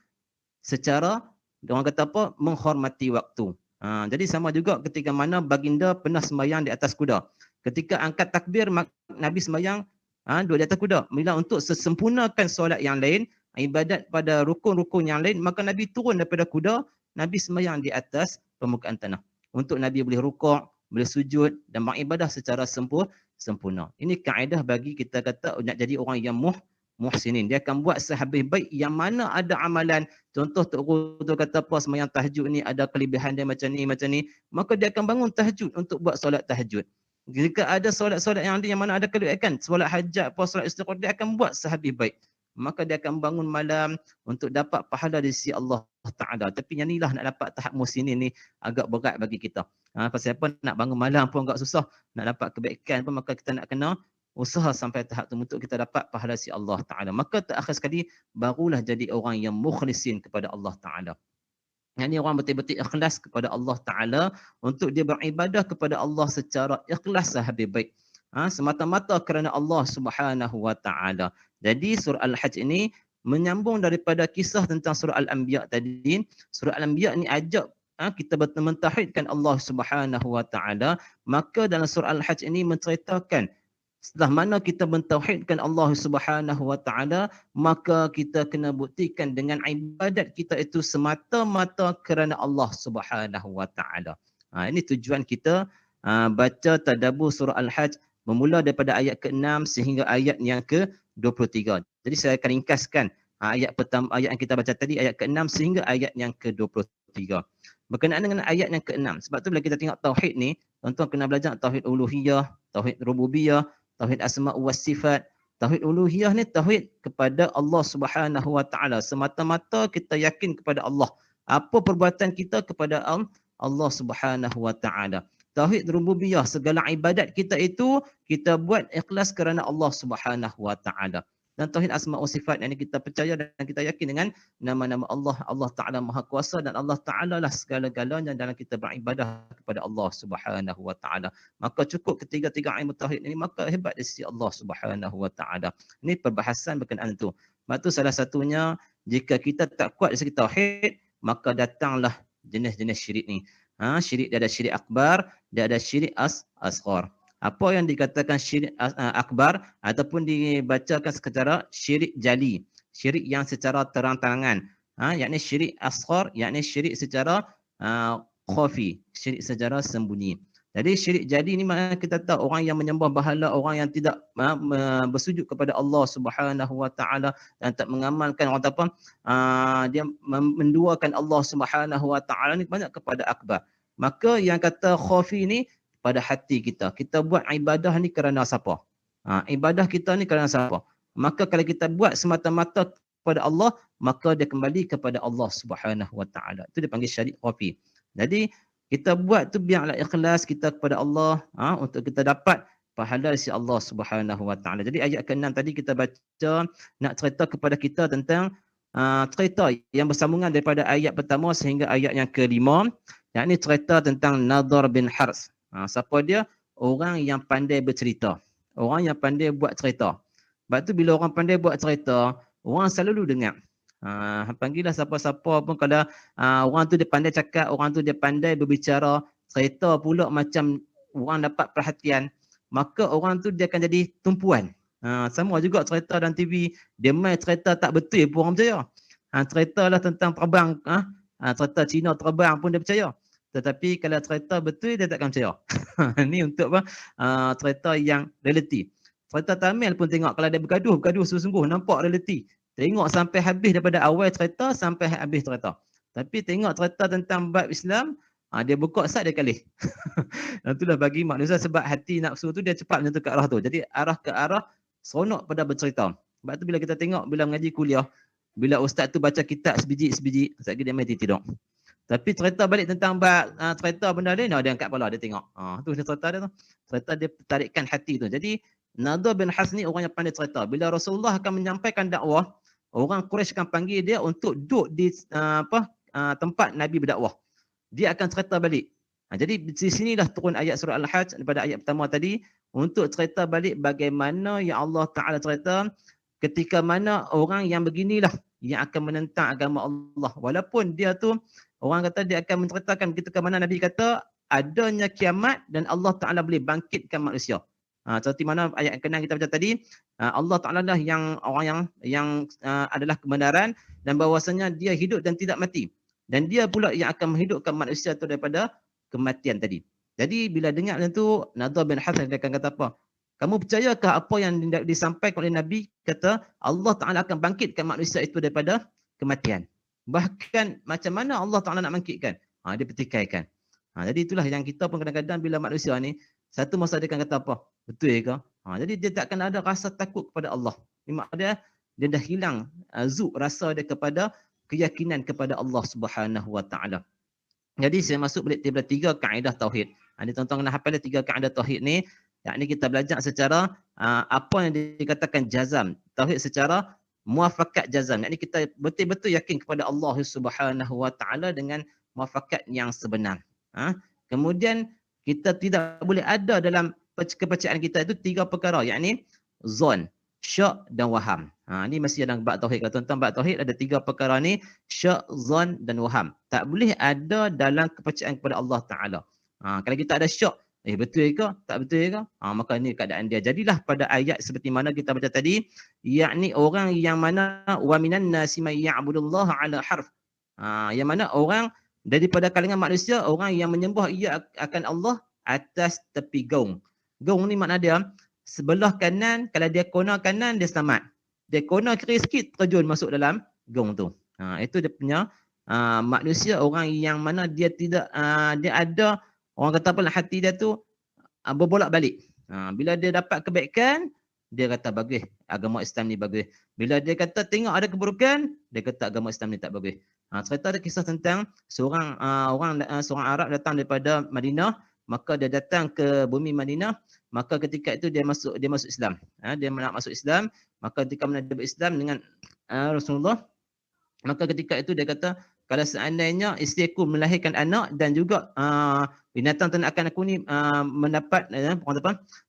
secara, orang kata apa, menghormati waktu. Jadi sama juga ketika mana baginda pernah sembahyang di atas kuda. Ketika angkat takbir, Nabi sembahyang duduk di atas kuda. Bila untuk sesempurnakan solat yang lain, ibadat pada rukun-rukun yang lain, maka Nabi turun daripada kuda, Nabi sembahyang di atas permukaan tanah. Untuk Nabi boleh rukuk, boleh sujud dan beribadah secara sempurna. Ini kaedah bagi kita kata nak jadi orang yang muhsinin. Dia akan buat sehabis baik yang mana ada amalan. Contoh Tok Guru tu kata apa, sembahyang tahajud ni ada kelebihan dia macam ni, maka dia akan bangun tahajud untuk buat solat tahajud. Jika ada solat-solat yang mana ada kelebihan, solat hajat, solat istighfar, dia akan buat sehabis baik. Maka dia akan bangun malam untuk dapat pahala di sisi Allah Ta'ala. Tapi yang inilah nak dapat tahap muhsinin ni agak berat bagi kita. Pasal apa, nak bangun malam pun agak susah. Nak dapat kebaikan pun maka kita nak kena usaha sampai tahap tu untuk kita dapat pahala si Allah Ta'ala. Maka terakhir sekali, barulah jadi orang yang mukhlisin kepada Allah Ta'ala. Yang ini orang betul-betul ikhlas kepada Allah Ta'ala untuk dia beribadah kepada Allah secara ikhlas sehabis baik. Semata-mata kerana Allah Subhanahu Wa Ta'ala. Jadi surah Al-Hajj ini menyambung daripada kisah tentang surah Al-Anbiya tadi. Surah Al-Anbiya ni ajak kita mentauhidkan Allah Subhanahu Wa Ta'ala. Maka dalam surah Al-Hajj ini menceritakan setelah mana kita mentauhidkan Allah Subhanahu Wa Ta'ala, maka kita kena buktikan dengan ibadat kita itu semata-mata kerana Allah Subhanahu Wa Ta'ala. Ini tujuan kita baca tadabbur surah Al-Hajj bermula daripada ayat ke-6 sehingga ayat yang ke-23. Jadi saya akan ringkaskan ayat pertama, ayat yang kita baca tadi, ayat ke-6 sehingga ayat yang ke-23. Berkenaan dengan ayat yang ke-6. Sebab tu bila kita tengok tauhid ni, tuan-tuan kena belajar tauhid uluhiyah, tauhid rububiyah, tauhid asma' wa sifat. Tauhid uluhiyah ni tauhid kepada Allah Subhanahu Wa Ta'ala. Semata-mata kita yakin kepada Allah. Apa perbuatan kita kepada Allah Subhanahu Wa Ta'ala. Tauhid rububiyah, segala ibadat kita itu kita buat ikhlas kerana Allah Subhanahu Wa Ta'ala. Dan tauhid asma' wa sifat, yang kita percaya dan kita yakin dengan nama-nama Allah. Allah Ta'ala Maha Kuasa dan Allah Ta'ala lah segala-galanya dalam kita beribadah kepada Allah Subhanahu Wa Ta'ala. Maka cukup ketiga-tiga ilmu tauhid ini, maka hebat di sisi Allah Subhanahu Wa Ta'ala. Ini perbahasan berkenaan itu. Sebab itu salah satunya, jika kita tak kuat di segi tauhid, maka datanglah jenis-jenis syirik ni. Syirik dia ada syirik akbar, dia ada syirik asghar. Apa yang dikatakan syirik akbar ataupun dibacakan secara syirik jali, syirik yang secara terang-terangan, yakni syirik asghar, yakni syirik secara khafi, syirik secara sembunyi. Jadi syirik jali ni maknanya kita tahu orang yang menyembah berhala, orang yang tidak bersujud kepada Allah Subhanahu Wa Ta'ala dan tak mengamalkan, orang apa, dia menduakan Allah Subhanahu Wa Ta'ala ni banyak kepada akbar. Maka yang kata khafi ni pada hati kita. Kita buat ibadah ni kerana siapa? Ibadah kita ni kerana siapa? Maka kalau kita buat semata-mata kepada Allah, maka dia kembali kepada Allah Subhanahu Wa Ta'ala. Itu dipanggil syirik khafi. Jadi kita buat tu biarlah ikhlas kita kepada Allah untuk kita dapat pahala si Allah Subhanahu Wa Ta'ala. Jadi ayat ke-6 tadi kita baca nak cerita kepada kita tentang cerita yang bersambungan daripada ayat pertama sehingga ayat yang ke-5, yakni cerita tentang Nadhr bin Hars. Siapa dia? Orang yang pandai bercerita. Orang yang pandai buat cerita. Sebab tu bila orang pandai buat cerita, orang selalu dengar. Panggillah siapa-siapa pun kalau orang tu dia pandai cakap, orang tu dia pandai berbicara, cerita pula macam orang dapat perhatian, maka orang tu dia akan jadi tumpuan. Sama juga cerita dalam TV, dia main cerita tak betul pun orang percaya. Cerita lah tentang terbang, cerita Cina terbang pun dia percaya. Tetapi kalau cerita betul dia takkan percaya. Ni untuk apa? Cerita yang realiti. Cerita Tamil pun tengok kalau dia bergaduh sungguh-sungguh, nampak realiti. Tengok sampai habis daripada awal cerita sampai habis cerita. Tapi tengok cerita tentang bab Islam, dia buka sat dia kalih. Itulah bagi manusia sebab hati nafsu tu dia cepat menyentuh ke arah tu. Jadi arah ke arah seronok pada bercerita. Sebab tu bila kita tengok bila mengaji kuliah, bila ustaz tu baca kitab sebiji-sebiji, sekejap dia mati tidur. Tapi cerita balik tentang cerita benda lain, dia angkat kepala, dia tengok. Tu cerita dia tu. Cerita dia tarikkan hati tu. Jadi Nadir bin Has ni orang yang pandai cerita. Bila Rasulullah akan menyampaikan dakwah, orang Quraisy akan panggil dia untuk duduk di tempat Nabi berdakwah. Dia akan cerita balik. Jadi di sinilah turun ayat surah Al-Hajj daripada ayat pertama tadi untuk cerita balik bagaimana yang Allah Ta'ala cerita ketika mana orang yang beginilah yang akan menentang agama Allah. Walaupun dia tu, orang kata dia akan menceritakan ketika mana Nabi kata adanya kiamat dan Allah Ta'ala boleh bangkitkan manusia. Seperti mana ayat yang kena kita baca tadi, Allah Ta'ala lah yang orang yang adalah kebenaran dan bahawasanya dia hidup dan tidak mati. Dan dia pula yang akan menghidupkan manusia itu daripada kematian tadi. Jadi bila dengar macam tu, Nadir bin Hasan dia akan kata apa? Kamu percayakah apa yang disampaikan oleh Nabi? Kata Allah Ta'ala akan bangkitkan manusia itu daripada kematian. Bahkan macam mana Allah Ta'ala nak bangkitkan? Dia petikaikan. Jadi itulah yang kita pun kadang-kadang bila manusia ni, satu masa dia akan kata apa? Betul ke? Jadi dia takkan ada rasa takut kepada Allah. Dia dah hilang rasa dia kepada keyakinan kepada Allah Subhanahu Wa Taala. Jadi saya masuk balik kepada 3 kaedah tauhid. Ini tuan-tuan kena hafal 3 kaedah tauhid ni. Yakni kita belajar secara apa yang dikatakan jazam. Tauhid secara muafakat jazam. Yakni kita betul-betul yakin kepada Allah Subhanahu Wa Taala dengan muafakat yang sebenar. Kemudian kita tidak boleh ada dalam kepercayaan kita itu 3 perkara. Yakni zon, syak dan waham. Ini masih dalam bab tauhid. Kalau tuan-tuan bab tauhid ada 3 perkara ni, syak, zon dan waham. Tak boleh ada dalam kepercayaan kepada Allah Taala. Kalau kita ada syak, betul ke? Tak betul ke? Maka ini keadaan dia. Jadilah pada ayat seperti mana kita baca tadi, yakni orang yang mana wa minan nasi may ya'budullaha ala harf. Yang mana orang daripada kalangan manusia, orang yang menyembah ia akan Allah atas tepi gaung. Gaung ni makna dia sebelah kanan, kalau dia kona kanan dia selamat. Dia kona kiri sikit terjun masuk dalam gaung tu. Itu dia punya manusia, orang yang mana dia tidak dia ada, orang kata apa, hati dia tu berbolak-balik. Bila dia dapat kebaikan, dia kata bagus, agama Islam ni bagus. Bila dia kata tengok ada keburukan, dia kata agama Islam ni tak bagus. Cerita ada kisah tentang seorang seorang Arab datang daripada Madinah, maka dia datang ke bumi Madinah, maka ketika itu dia masuk Islam. Dia nak masuk Islam, maka ketika dia berislam dengan Rasulullah, maka ketika itu dia kata kalau seandainya isteri aku melahirkan anak dan juga binatang ternakan aku ni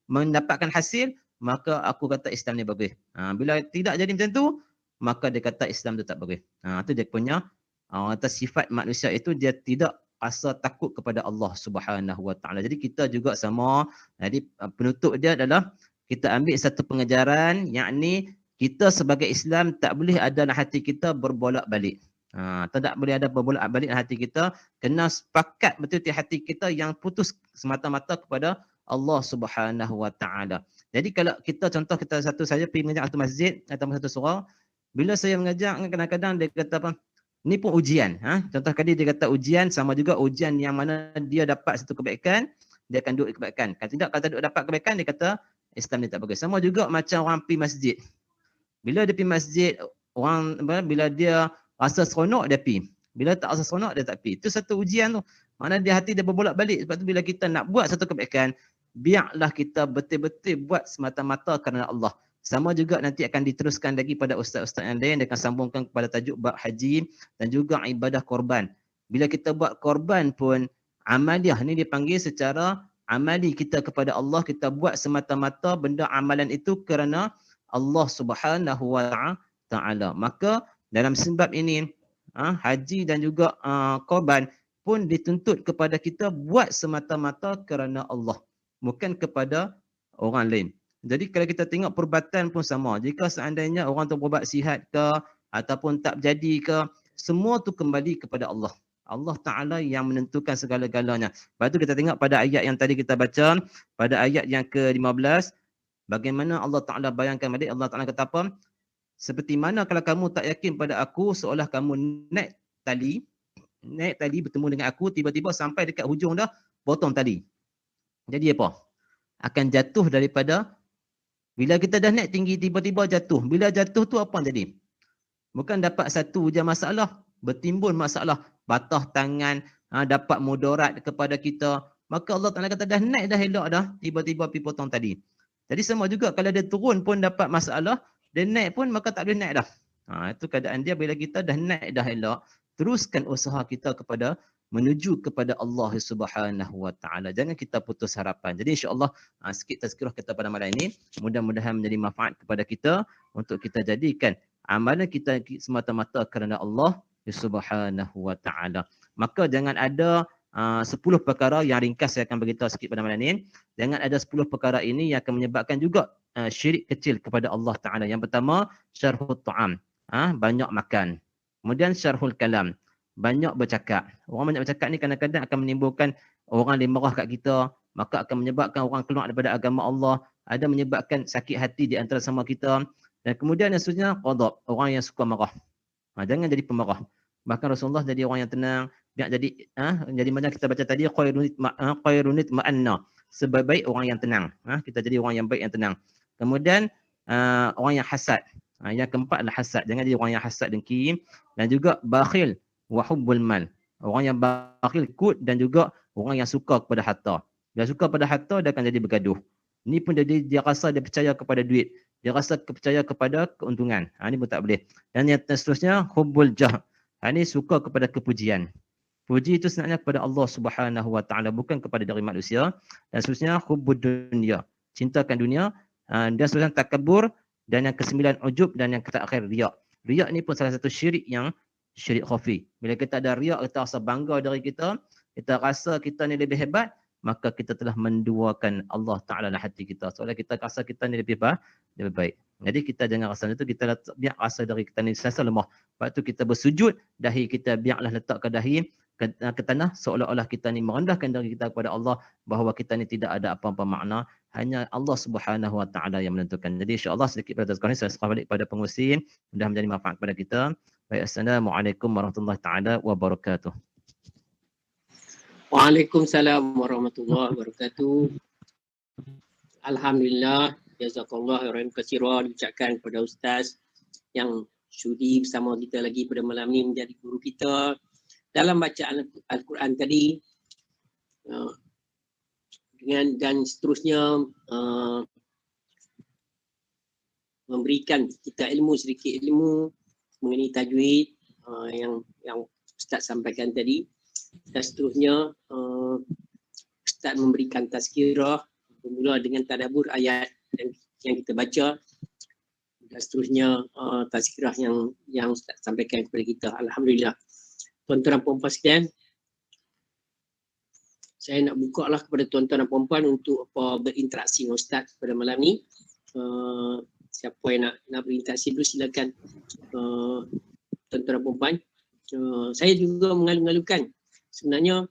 mendapatkan hasil, maka aku kata Islam ni bagus. Bila tidak jadi macam tu, maka dia kata Islam tu tak bagus. Itu dia punya atas sifat manusia itu, dia tidak rasa takut kepada Allah Subhanahu Wa Taala. Jadi kita juga sama. Jadi penutup dia adalah kita ambil satu pengajaran, yakni kita sebagai Islam tak boleh ada dalam hati kita berbolak-balik. Tak boleh ada berbolak-balik dalam hati kita. Kena sepakat betul-betul hati kita yang putus semata-mata kepada Allah Subhanahu Wa Taala. Jadi kalau kita contoh kita satu saja pergi mengajar satu masjid atau satu surau, bila saya mengajar kadang-kadang dia kata apa? Ni pun ujian. Contoh kali dia kata ujian, sama juga ujian yang mana dia dapat satu kebaikan, dia akan duduk kebaikan. Kalau tidak, kalau tak dapat kebaikan, dia kata Islam ni tak bagus. Sama juga macam orang pergi masjid. Bila dia pergi masjid, bila dia rasa seronok, dia pergi. Bila tak rasa seronok, dia tak pergi. Itu satu ujian tu. Mana dia hati dia berbolak-balik. Sebab tu bila kita nak buat satu kebaikan, biarlah kita betul-betul buat semata-mata kerana Allah. Sama juga nanti akan diteruskan lagi pada ustaz-ustaz yang lain, dia akan sambungkan kepada tajuk bab haji dan juga ibadah korban. Bila kita buat korban pun, amaliyah ni dipanggil secara amali kita kepada Allah, kita buat semata-mata benda amalan itu kerana Allah Subhanahu Wa Taala. Maka dalam sebab ini, haji dan juga korban pun dituntut kepada kita buat semata-mata kerana Allah, bukan kepada orang lain. Jadi kalau kita tengok perubatan pun sama. Jika seandainya orang tu berubat sihat ke ataupun tak jadi ke, semua tu kembali kepada Allah. Allah Ta'ala yang menentukan segala-galanya. Lepas tu kita tengok pada ayat yang tadi kita baca, pada ayat yang ke-15, bagaimana Allah Ta'ala bayangkan balik, Allah Ta'ala kata apa? Seperti mana kalau kamu tak yakin pada aku, seolah kamu naik tali bertemu dengan aku, tiba-tiba sampai dekat hujung dah, potong tali. Jadi apa? Akan jatuh daripada, bila kita dah naik tinggi, tiba-tiba jatuh. Bila jatuh tu apa yang jadi? Bukan dapat satu je masalah, bertimbun masalah, patah tangan, dapat mudarat kepada kita. Maka Allah Ta'ala kata dah naik dah elok dah, tiba-tiba pergi potong tadi. Jadi sama juga kalau dia turun pun dapat masalah, dia naik pun maka tak boleh naik dah. Itu keadaan dia bila kita dah naik dah elok, teruskan usaha kita kepada menuju kepada Allah Subhanahu Wa Ta'ala. Jangan kita putus harapan. Jadi insya-Allah sikit tazkirah kita pada malam ini, mudah-mudahan menjadi manfaat kepada kita untuk kita jadikan amalan kita semata-mata kerana Allah Subhanahu Wa Ta'ala. Maka jangan ada 10 perkara yang ringkas saya akan beritahu sikit pada malam ini. Jangan ada 10 perkara ini yang akan menyebabkan juga syirik kecil kepada Allah Ta'ala. Yang pertama, syarhut ta'am. Banyak makan. Kemudian syarhul kalam. Banyak bercakap. Orang banyak bercakap ni kadang-kadang akan menimbulkan orang dia marah kat kita. Maka akan menyebabkan orang keluar daripada agama Allah. Ada menyebabkan sakit hati di antara sama kita. Dan kemudian yang seterusnya, qadab. Orang yang suka marah. Jangan jadi pemarah. Bahkan Rasulullah jadi orang yang tenang. Biar jadi macam kita baca tadi, khairunit ma'anna. Sebaik-baik orang yang tenang. Kita jadi orang yang baik yang tenang. Kemudian orang yang hasad. Yang keempat adalah hasad. Jangan jadi orang yang hasad dengki. Dan juga bakhil wa hubbul mal. Orang yang bakhil kut dan juga orang yang suka kepada harta. Dia suka pada harta, dia akan jadi bergaduh. Ni pun dia rasa dia percaya kepada duit. Dia rasa percaya kepada keuntungan. Ini pun tak boleh. Dan yang seterusnya, hubbul jah. Ini suka kepada kepujian. Puji itu sebenarnya kepada Allah Subhanahu Wa Ta'ala, bukan kepada dari manusia. Dan seterusnya, hubbud dunia. Cintakan dunia. Dan seterusnya, takabur. Dan yang kesembilan, ujub. Dan yang terakhir, riak. Riak ni pun salah satu syirik yang syirik khafi. Bila kita ada riak, kita rasa bangga dari kita rasa kita ni lebih hebat, maka kita telah menduakan Allah Ta'ala dalam hati kita. Soalnya kita rasa kita ni lebih baik. Jadi kita jangan rasa itu, kita biar rasa dari kita ni sentiasa lemah. Lepas tu kita bersujud, dahi kita biarlah letak ke dahi, ke tanah, seolah-olah kita ni merendahkan diri kita kepada Allah, bahawa kita ni tidak ada apa-apa makna, hanya Allah Subhanahu Wa Ta'ala yang menentukan. Jadi insya-Allah sedikit pada tazkirah ini, saya serah balik pada pengurusi, mudah menjadi manfaat kepada kita. Baik, Assalamualaikum warahmatullahi taala wabarakatuh. Waalaikumsalam warahmatullahi wabarakatuh. Alhamdulillah, jazakallah khairan katsira diucapkan kepada ustaz yang sudi bersama kita lagi pada malam ini menjadi guru kita dalam bacaan Al-Quran tadi, dan seterusnya memberikan kita sedikit ilmu mengenai tajwid yang ustaz sampaikan tadi. Dan seterusnya ustaz memberikan tazkirah bermula dengan tadabbur ayat yang kita baca, dan seterusnya tazkirah yang ustaz sampaikan kepada kita. Alhamdulillah. Tuan-tuan dan puan-puan sekalian, saya nak buka lah kepada tuan-tuan dan puan-puan untuk berinteraksi dengan ustaz pada malam ni. Siapa yang nak berinteraksi dulu, silakan tuan-tuan dan puan-puan. Saya juga mengalu-alukan sebenarnya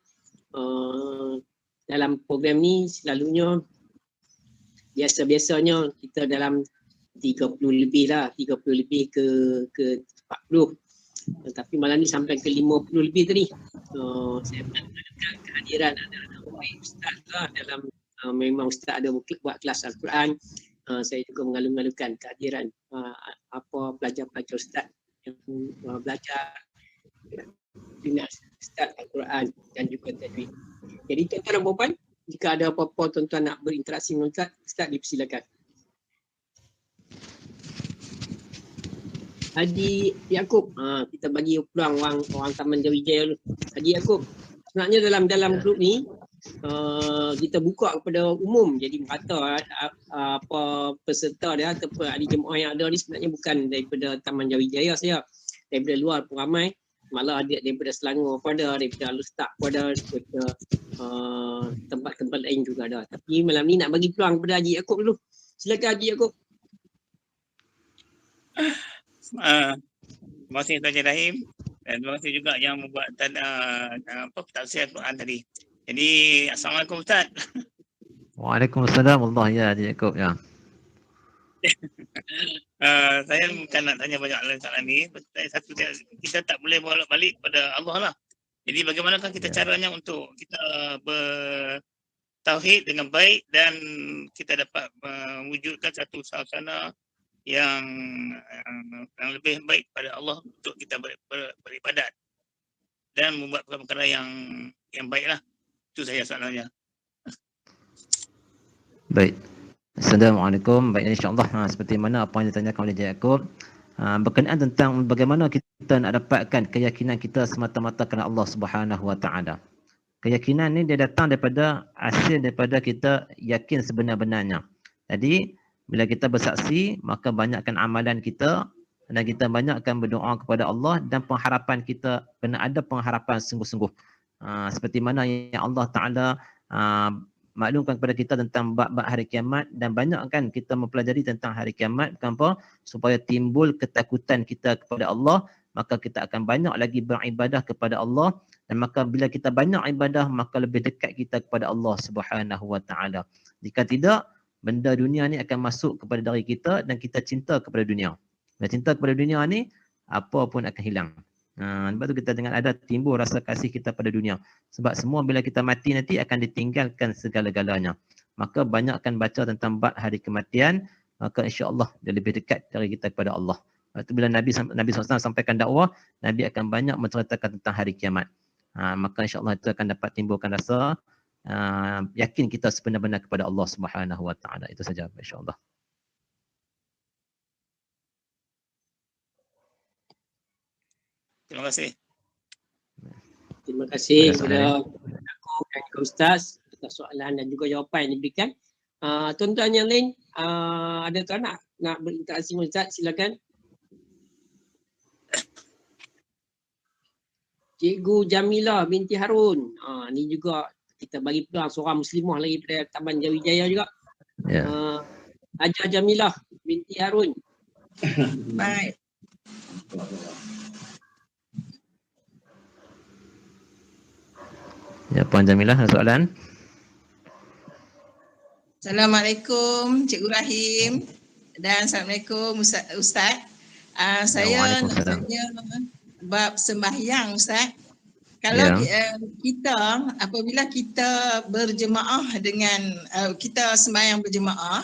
dalam program ni selalunya biasa-biasanya kita dalam 30 lebih ke 40. Tapi malam ni sampai ke 50 lebih tadi. Saya mengalu-alukan kehadiran anak-anak murid ustaz lah dalam memang ustaz ada buat kelas Al-Quran. Saya juga mengalu-alukan kehadiran pelajar-pelajar ustaz yang belajar dengan ustaz Al-Quran dan juga tajwid. Jadi tuan-tuan dan puan-puan, jika ada apa-apa tuan-tuan nak berinteraksi dengan ustaz, dipersilakan. Haji Yaakob, kita bagi peluang orang Taman Jawijaya dulu. Haji Yaakob, sebenarnya dalam grup ni kita buka kepada umum, jadi merata apa peserta dia ataupun ahli jemaah yang ada ni sebenarnya bukan daripada Taman Jawijaya saja, daripada luar pun ramai, malah ada daripada Selangor pun ada, daripada Alustak pun ada, daripada tempat-tempat lain juga ada. Tapi malam ni nak bagi peluang kepada Haji Yaakob dulu. Silakan Haji Yaakob. Terima kasih Tuan Haji Rahim, dan terima kasih juga yang membuat tafsir Al-Quran tadi. Jadi Assalamualaikum Ustaz. Waalaikumsalam Allah ya Haji Yaakob ya. Saya bukan nak tanya banyak soalan ni. Satu, kita tak boleh balik pada Allah lah. Jadi bagaimanakah kita caranya untuk kita bertauhid dengan baik dan kita dapat mewujudkan satu suasana yang lebih baik pada Allah untuk kita beribadat dan membuat perkara-perkara yang baiklah. Itu saya soalannya. Baik. Assalamualaikum. Baik, insya-Allah seperti mana apa yang ditanyakan oleh Haji Yaakob berkenaan tentang bagaimana kita nak dapatkan keyakinan kita semata-mata kerana Allah Subhanahu Wa Taala. Keyakinan ni dia datang daripada hasil daripada kita yakin sebenar-benarnya. Jadi bila kita bersaksi, maka banyakkan amalan kita dan kita banyakkan berdoa kepada Allah dan pengharapan kita kena ada pengharapan sungguh-sungguh. Seperti mana yang Allah Taala maklumkan kepada kita tentang bab-bab hari kiamat, dan banyakkan kita mempelajari tentang hari kiamat. Kenapa? Supaya timbul ketakutan kita kepada Allah, maka kita akan banyak lagi beribadah kepada Allah, dan maka bila kita banyak ibadah maka lebih dekat kita kepada Allah Subhanahu Wa Taala. Jika tidak, benda dunia ni akan masuk kepada diri kita dan kita cinta kepada dunia. Bila cinta kepada dunia ni, apa pun akan hilang. Sebab tu kita dengan ada timbul rasa kasih kita pada dunia. Sebab semua bila kita mati nanti akan ditinggalkan segala-galanya. Maka banyakkan baca tentang bab hari kematian, maka insya-Allah dia lebih dekat dari kita kepada Allah. Lepas tu bila Nabi SAW sampaikan dakwah, Nabi akan banyak menceritakan tentang hari kiamat. Maka insya-Allah itu akan dapat timbulkan rasa yakin kita sebenar-benar kepada Allah Subhanahu Wa Taala. Itu saja insya-Allah. Terima kasih. Terima kasih Ada kepada soalan aku dan juga Ustaz atas soalan dan juga jawapan yang diberikan. Tuan-tuan yang lain, ada tuan nak berinteraksi dengan Ustaz, silakan. Cikgu Jamilah binti Harun. Ni juga kita bagi peluang seorang muslimah lagi pada Taman Jawijaya juga. Ya. Hajar Jamilah binti Harun. Baik. Ya, Puan Jamilah ada soalan? Assalamualaikum Cikgu Rahim dan Assalamualaikum Ustaz. Saya nak Waalaikumsalam. tanya bab sembahyang Ustaz. Kalau kita apabila kita berjemaah dengan kita sembahyang berjemaah,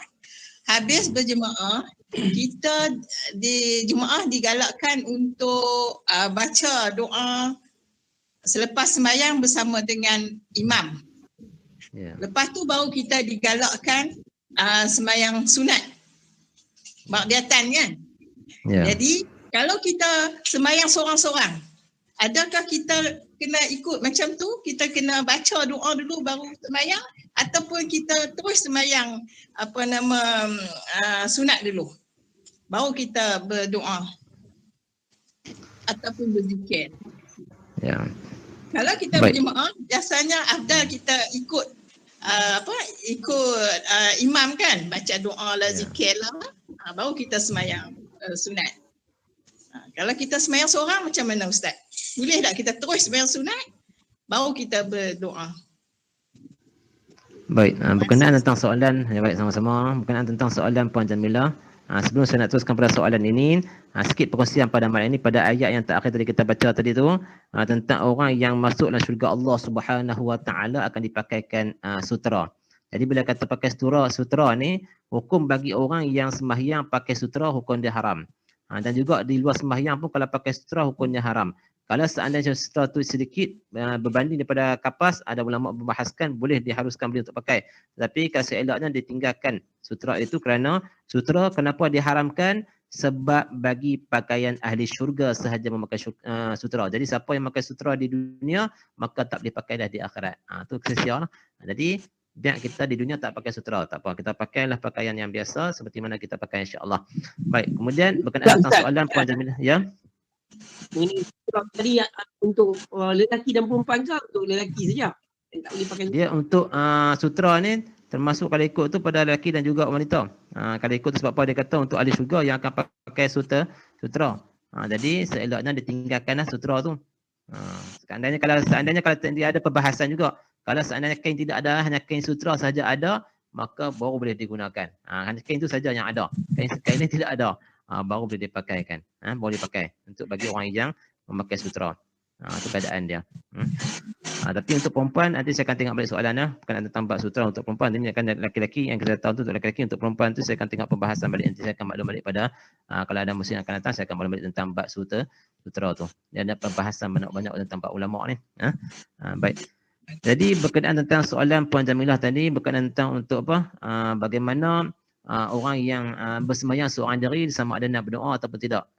habis berjemaah kita di jemaah digalakkan untuk baca doa selepas sembahyang bersama dengan imam. Ya. Lepas tu baru kita digalakkan sembahyang sunat. Ba'diyatan kan? Ya. Jadi kalau kita sembahyang seorang-seorang, adakah kita kena ikut macam tu? Kita kena baca doa dulu baru sembahyang, ataupun kita terus sembahyang sunat dulu baru kita berdoa ataupun berzikir? Ya. Kalau kita berjemaah, biasanya afdal kita ikut imam kan, baca doa lah, zikir lah, baru kita sembahyang sunat. Kalau kita sembahyang seorang macam mana Ustaz? Boleh tak kita terus sembahyang sunat baru kita berdoa? Baik, berkenaan tentang soalan, baik sama-sama, berkenaan tentang soalan Puan Jamilah. Sebelum saya nak teruskan pada soalan ini, sikit perkongsian pada malam ini pada ayat yang terakhir tadi kita baca tadi tu, tentang orang yang masuk dalam syurga Allah Subhanahu Wa Taala akan dipakaikan sutera. Jadi bila kata pakai sutera ni, hukum bagi orang yang sembahyang pakai sutera hukum dia haram. Dan juga di luar sembahyang pun kalau pakai sutera hukumnya haram. Kalau seandainya sutera tu sedikit berbanding daripada kapas, ada ulama membahaskan boleh diharuskan beliau untuk pakai. Tapi kalau seeloknya ditinggalkan sutera itu, kerana sutera kenapa diharamkan? Sebab bagi pakaian ahli syurga sahaja memakai sutera. Jadi siapa yang memakai sutera di dunia, maka tak boleh pakai dah di akhirat. Itu kesia lah. Jadi biar kita di dunia tak pakai sutera, tak apa, kita pakailah pakaian yang biasa seperti mana kita pakai insya-Allah. Baik, kemudian berkenaan tentang soalan Puan Jamilah, ya. Ini tadi untuk lelaki dan perempuan ke untuk lelaki saja? Tak boleh pakai dia untuk sutera ni termasuk kalau ikut tu pada lelaki dan juga wanita. Kalau ikut tu sebab apa dia kata untuk ahli syurga yang akan pakai sutra. Jadi seeloknya ditinggalkanlah sutra tu. Seandainya kalau dia ada perbahasan juga, kalau seandainya kain tidak ada, hanya kain sutra saja ada, maka baru boleh digunakan. Hanya kain itu saja yang ada. Kain ini tidak ada, baru boleh dipakaikan. Boleh dipakai untuk bagi orang yang memakai sutra. Itu keadaan dia. Tapi untuk perempuan, nanti saya akan tengok balik soalannya, berkenaan tentang bab sutra untuk perempuan. Ini akan lelaki-lelaki yang kita tahu tu untuk lelaki-lelaki. Untuk perempuan tu saya akan tengok pembahasan balik. Nanti saya akan maklum balik pada kalau ada musim yang akan datang, saya akan maklum balik tentang bab sutra tu. Dia ada pembahasan banyak-banyak tentang bab ulama ni. Baik. Jadi berkenaan tentang soalan Puan Jamilah tadi, berkenaan tentang untuk apa? Bagaimana orang yang bersembahyang seorang diri sama ada nak berdoa ataupun tidak.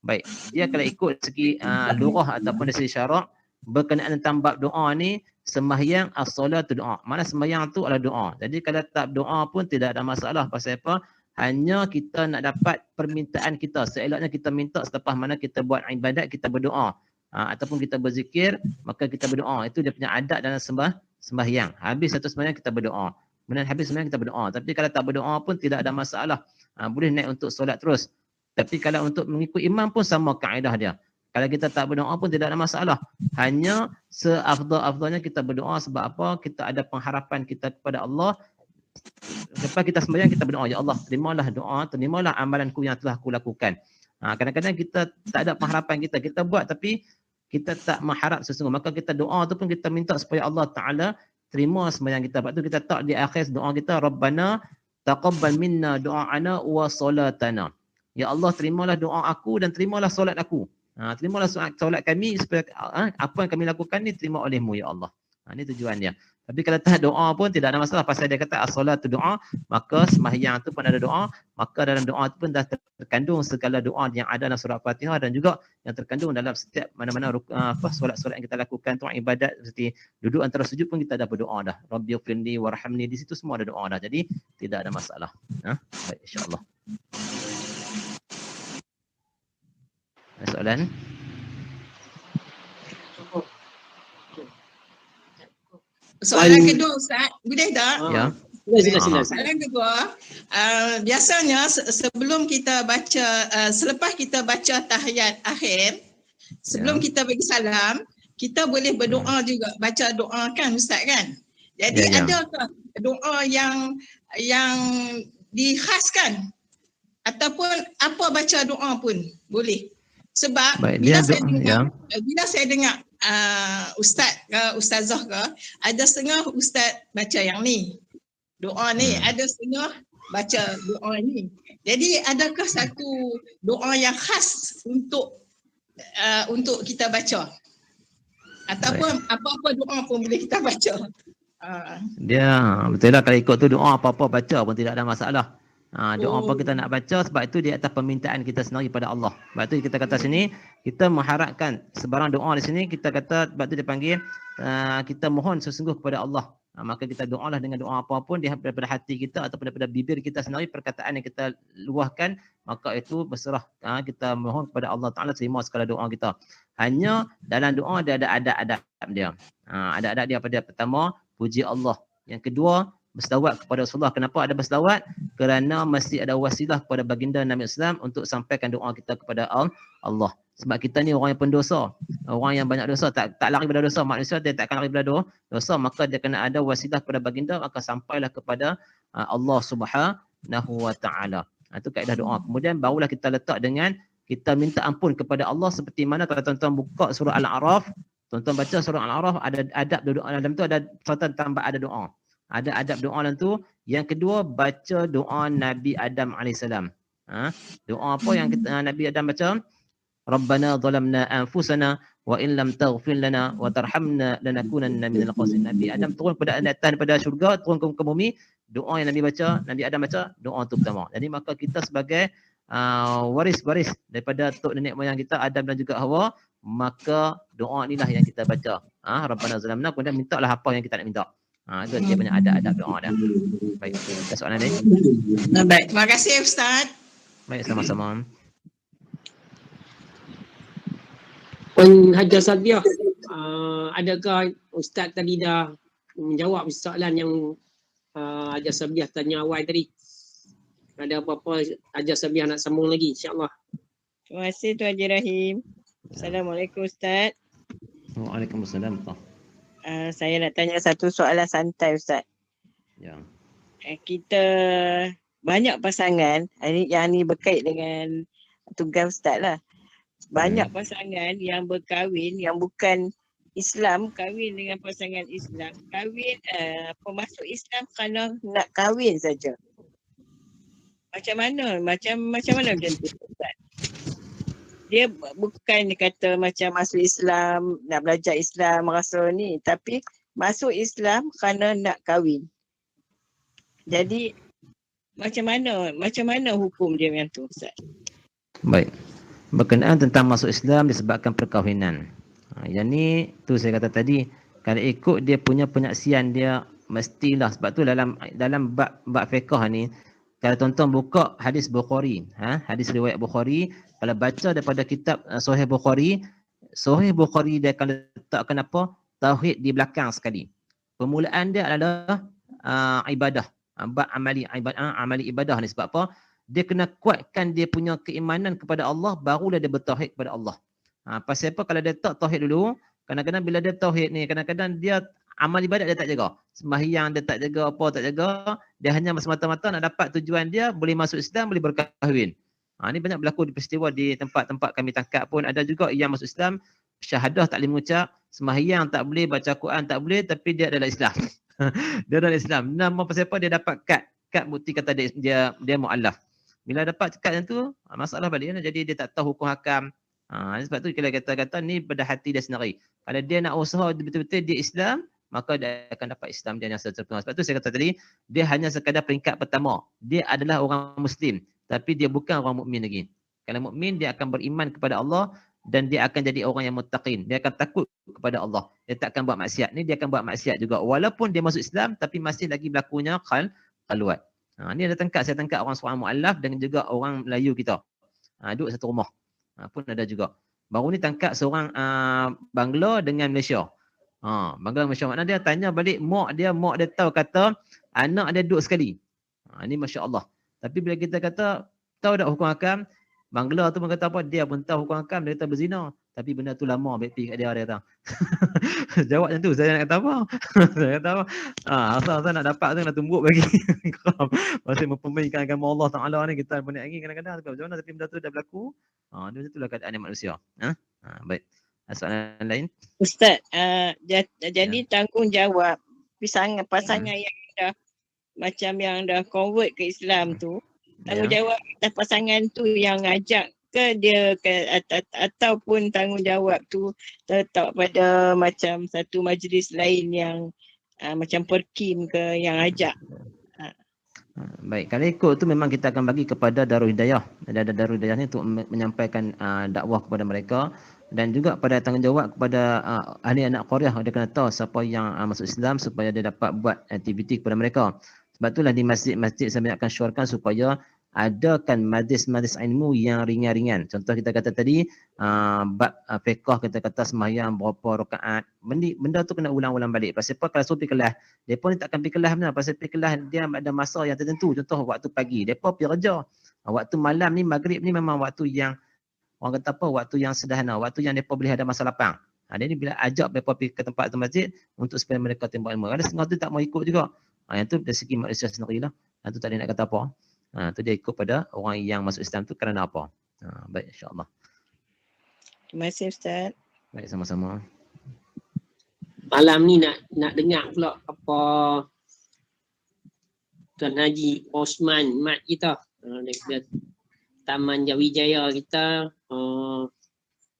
Baik. Dia kalau ikut segi lurah ataupun dari segi syarak, berkenaan tentang bab doa ni, sembahyang as-salatu doa. Mana sembahyang tu adalah doa. Jadi kalau tak doa pun tidak ada masalah. Pasal apa? Hanya kita nak dapat permintaan kita. Seeloknya kita minta selepas mana kita buat ibadat, kita berdoa. Ataupun kita berzikir, maka kita berdoa. Itu dia punya adat dalam sembahyang. Habis satu sembahyang kita berdoa. Kemudian habis sembahyang kita berdoa. Tapi kalau tak berdoa pun tidak ada masalah. Boleh naik untuk solat terus. Tapi kalau untuk mengikut imam pun sama kaedah dia. Kalau kita tak berdoa pun tidak ada masalah. Hanya seafdal-afdalnya kita berdoa sebab apa? Kita ada pengharapan kita kepada Allah. Lepas kita sembahyang, kita berdoa, ya Allah, terimalah doa, terimalah amalanku yang telah aku lakukan. Kadang-kadang kita tak ada pengharapan kita buat tapi kita tak mengharap sesungguh. Maka kita doa tu pun kita minta supaya Allah Ta'ala terima sembahyang kita. Sebab tu kita tak di akhir doa kita, Rabbana taqabbal minna doa'ana wa salatana. Ya Allah, terimalah doa aku dan terimalah solat aku. Terimalah solat kami supaya apa yang kami lakukan ni terima olehmu, ya Allah. Ini tujuan dia. Tapi kalau tak doa pun tidak ada masalah. Pasal dia kata as-salatu doa, maka sembahyang tu pun ada doa. Maka dalam doa tu pun dah terkandung segala doa yang ada dalam surah Fatihah dan juga yang terkandung dalam setiap mana-mana solat-solat yang kita lakukan tu, ibadat seperti duduk antara sujud pun kita dah berdoa dah. Rabbighfirli warhamni, di situ semua ada doa dah. Jadi tidak ada masalah. Baik, insya-Allah. Ada soalan? Soalan kedua Ustaz, boleh tak? Ya. Sila. Soalan kedua, biasanya sebelum kita baca, selepas kita baca tahiyat akhir, sebelum kita bagi salam, kita boleh berdoa juga, baca doa kan Ustaz kan? Jadi adakah doa yang dikhaskan ataupun apa baca doa pun boleh? Sebab bila saya dengar ustazah ke, ada setengah ustaz baca yang ni doa ni, ada setengah baca doa ni. Jadi adakah satu doa yang khas untuk kita baca ataupun apa-apa doa pun boleh kita baca? Dia betul lah, kalau ikut tu doa apa-apa baca pun tidak ada masalah. Doa apa kita nak baca, sebab itu di atas permintaan kita sendiri pada Allah. Sebab tu kita kata sini, kita mengharapkan sebarang doa di sini, kita kata, sebab tu dia panggil kita mohon sesungguh kepada Allah. Maka kita doalah dengan doa apapun daripada hati kita ataupun daripada bibir kita sendiri, perkataan yang kita luahkan, maka itu berserah. Kita mohon kepada Allah Ta'ala terima segala doa kita. Hanya dalam doa dia ada adab-adab dia. Adab-adab dia pada pertama, puji Allah. Yang kedua, berselawat kepada Rasulullah. Kenapa ada berselawat? Kerana mesti ada wasilah kepada baginda Nabi Islam untuk sampaikan doa kita kepada Allah. Sebab kita ni orang yang pendosa. Orang yang banyak dosa, tak lari pada dosa. Manusia dia tak akan lari pada dosa, maka dia kena ada wasilah kepada baginda, maka sampailah kepada Allah Subhanahu wa Ta'ala. Itu kaedah doa. Kemudian barulah kita letak dengan kita minta ampun kepada Allah, seperti mana kalau tuan-tuan buka surah Al-A'raf, tuan-tuan baca surah Al-A'raf, ada adab doa dalam tu, ada tuan-tuan tambah ada doa. Ada adab doa dalam tu. Yang kedua, baca doa Nabi Adam AS. Doa apa yang Nabi Adam baca? Rabbana zalamna anfusana wa in lam taghfir lana wa tarhamna lanakunanna minal khasirin. Nabi Adam turun pada datang pada syurga, turun ke bumi. Doa yang Nabi Adam baca, doa tu pertama. Jadi maka kita sebagai waris-waris daripada tok nenek moyang kita Adam dan juga Hawa, maka doa inilah yang kita baca. Rabbana zalamna, kemudian mintalah apa yang kita nak minta. Itu dia punya adab doa dah. Baik, ada soalan lain? Baik, terima kasih Ustaz. Baik, sama-sama. Puan Hajar Sadiah, adakah Ustaz tadi dah menjawab soalan yang Haji Sabiah tanya awal tadi. Ada apa-apa Haji Sabiah nak sambung lagi, insya-Allah. Terima kasih Tuan Haji Rahim. Assalamualaikum Ustaz. Waalaikumsalam. Saya nak tanya satu soalan santai Ustaz. Ya. Kita banyak pasangan, yang ni berkait dengan tugas Ustaz lah. Banyak pasangan yang berkahwin yang bukan Islam, kahwin dengan pasangan Islam, kahwin masuk Islam kerana nak kahwin saja. Macam mana macam mana macam tu Ustaz? Dia bukan kata macam masuk Islam, nak belajar Islam, rasa ni, tapi masuk Islam kerana nak kahwin. Jadi macam mana hukum dia macam tu Ustaz? Baik. Berkenaan tentang masuk Islam disebabkan perkahwinan. Yang ni tu saya kata tadi, kalau ikut dia punya penyaksian dia mestilah, sebab tu dalam bab fiqh ni, kalau tuan-tuan buka hadis Bukhari, hadis riwayat Bukhari, kalau baca daripada kitab Sahih Bukhari dia akan letakkan apa? Tauhid di belakang sekali. Permulaan dia adalah ibadah. Bab amali ibadah ni, sebab apa? Dia kena kuatkan dia punya keimanan kepada Allah, barulah dia bertauhid kepada Allah. Pasal apa? Kalau dia tak tauhid dulu, kadang-kadang bila dia tauhid ni, kadang-kadang dia amal ibadat dia tak jaga. Sembahyang dia tak jaga, apa tak jaga. Dia hanya semata-mata nak dapat tujuan dia, boleh masuk Islam, boleh berkahwin. Ni banyak berlaku di peristiwa di tempat-tempat kami tangkap pun. Ada juga yang masuk Islam, syahadah tak boleh mengucap, sembahyang tak boleh, baca Quran tak boleh, tapi dia adalah Islam. Dia adalah Islam. Nama pasal apa? Dia dapat kad bukti kata dia mu'allaf. Bila dapat kad yang tu, masalah balik. Jadi dia tak tahu hukum hakam. Sebab tu kalau kata-kata ni pada hati dia sendiri. Kalau dia nak usaha betul-betul dia Islam, maka dia akan dapat Islam dia yang sempurna. Sebab tu saya kata tadi, dia hanya sekadar peringkat pertama. Dia adalah orang Muslim, tapi dia bukan orang mukmin lagi. Kalau mukmin, dia akan beriman kepada Allah dan dia akan jadi orang yang muttaqin. Dia akan takut kepada Allah. Dia tak akan buat maksiat. Ni dia akan buat maksiat juga. Walaupun dia masuk Islam, tapi masih lagi berlakunya khalwat. Ni ada saya tangkap orang seorang mu'allaf dan juga orang Melayu kita. Duduk satu rumah. Pun ada juga. Baru ni tangkap seorang Bangla dengan Malaysia. Bangla Malaysia. Maknanya dia tanya balik mak dia tahu kata anak dia duduk sekali. Ni Masya Allah. Tapi bila kita kata, tahu tak hukum hakam? Bangla tu pun kata apa? Dia pun tahu hukum hakam, dia kata berzina. Tapi benda tu lama baik pergi kat dia kata. Jawab macam tu, saya nak kata apa? Saya kata apa? Asal nak dapat tu nak tumbuk bagi. Masih mempermainkan agama Allah Ta'ala ni, kita banyak lagi kadang-kadang. Macam mana tapi benda tu dah berlaku. Dia macam itulah keadaan manusia. Baik. Soalan lain? Ustaz, jadi tanggungjawab pasangan yang dah macam yang dah convert ke Islam tu, tanggungjawab atas pasangan tu yang ngajak ke dia ataupun tanggungjawab tu terletak pada macam satu majlis lain yang macam perkim ke yang ajak. Baik, kalau ikut tu memang kita akan bagi kepada Darul Hidayah. Darul Hidayah ni untuk menyampaikan dakwah kepada mereka dan juga pada tanggungjawab kepada ahli anak Qaryah. Dia kena tahu siapa yang masuk Islam supaya dia dapat buat aktiviti kepada mereka. Sebab itulah di masjid-masjid saya akan syorkan supaya adakan majlis-majlis ilmu yang ringan-ringan. Contoh kita kata tadi, bab fiqh kita kata sembahyang berapa rakaat. Benda tu kena ulang-ulang balik. Pasal apa? Kalau suruh pergi kelas, mereka ni takkan pergi kelas benar. Pasal pergi kelas dia ada masa yang tertentu. Contoh waktu pagi, mereka pergi kerja. Waktu malam ni, maghrib ni memang waktu yang, orang kata apa, waktu yang sederhana. Waktu yang mereka boleh ada masa lapang. Dia ni bila ajak mereka pergi ke tempat masjid untuk supaya mereka tembak ilmu. Ada setengah tu tak mau ikut juga. Yang tu dari segi manusia sendirilah. Yang tu tak ada nak kata apa. Tu dia ikut pada orang yang masuk Islam tu kerana apa. Baik, insya-Allah. Terima kasih Ustaz. Baik, sama-sama. Malam ni nak dengar pula apa Tuan Haji Osman Mat kita daripada Taman Jawijaya kita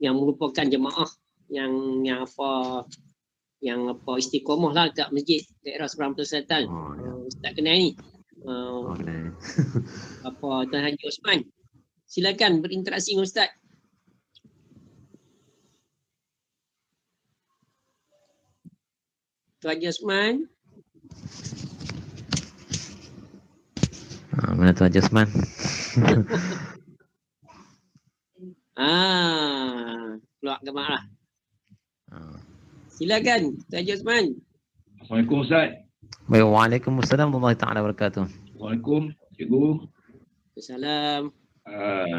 yang merupakan jemaah yang istiqomah lah kat masjid daerah Seberang Selatan. Ustaz kenal ni. Apa Tuan Haji Osman. Silakan berinteraksi dengan Ustaz. Tuan Haji Osman. Mana Tuan Haji Osman? Keluar gambar lah. Silakan Tuan Haji Osman. Assalamualaikum Ustaz. Baik, waalaikumsalam warahmatullahi taala wabarakatuh. Assalamualaikum, cikgu. Salam.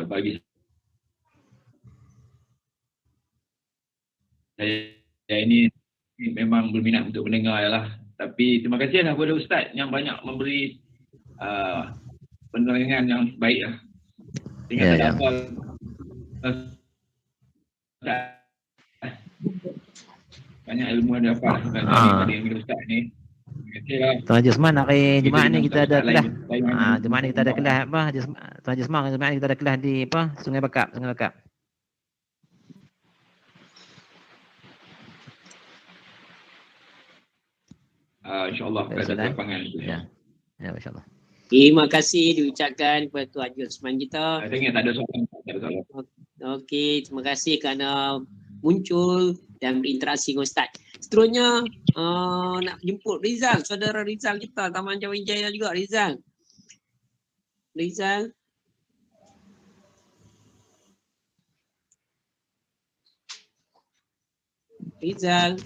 Bagi saya ini memang berminat untuk mendengar lah. Tapi terima kasih lah kepada Ustaz yang banyak memberi penerangan yang baik lah. Ingat tak ada apa. Banyak ilmu ada apa lah dari Ustaz ni. Terima kasih lah. Tuan Haji Osman, hari Jumaat ni kita ada kelas. lain. Jumaat ni kita ada kelas apa? Tuan Haji Osman, Jumaat ni kita ada kelas di apa? Sungai Bakap. InsyaAllah pada lapangan. Ya, masya-Allah. Terima kasih diucapkan kepada Tuan Haji Osman kita. Saya ingat tak ada soalan. Okey, terima kasih kerana muncul dan berinteraksi dengan Ustaz. Seterusnya nak jemput Rizal, saudara Rizal kita, Taman Jawawijaya juga Rizal. Rizal,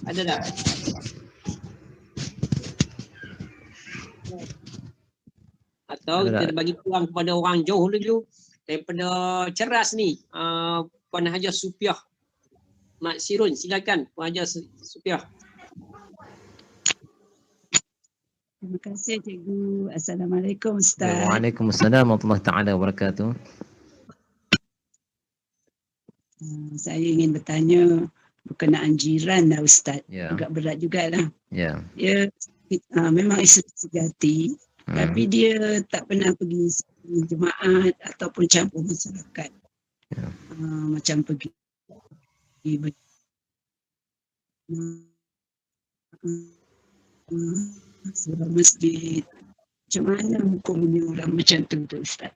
ada tak? Atau kita bagi peluang kepada orang jauh dulu daripada Ceras ni, Puan Hajah Supiah Mak Sirun, silakan Puan Hajah Supiah. Terima kasih cikgu. Assalamualaikum Ustaz. Waalaikumsalam warahmatullahi taala wabarakatuh. Saya ingin bertanya berkenaan jiran lah Ustaz. Agak berat jugalah. Ya. Dia memang Islam sejati. Tapi dia tak pernah pergi jemaat ataupun campur masyarakat. Macam pergi surau masjid. Macam mana hukumnya orang macam tu Ustaz?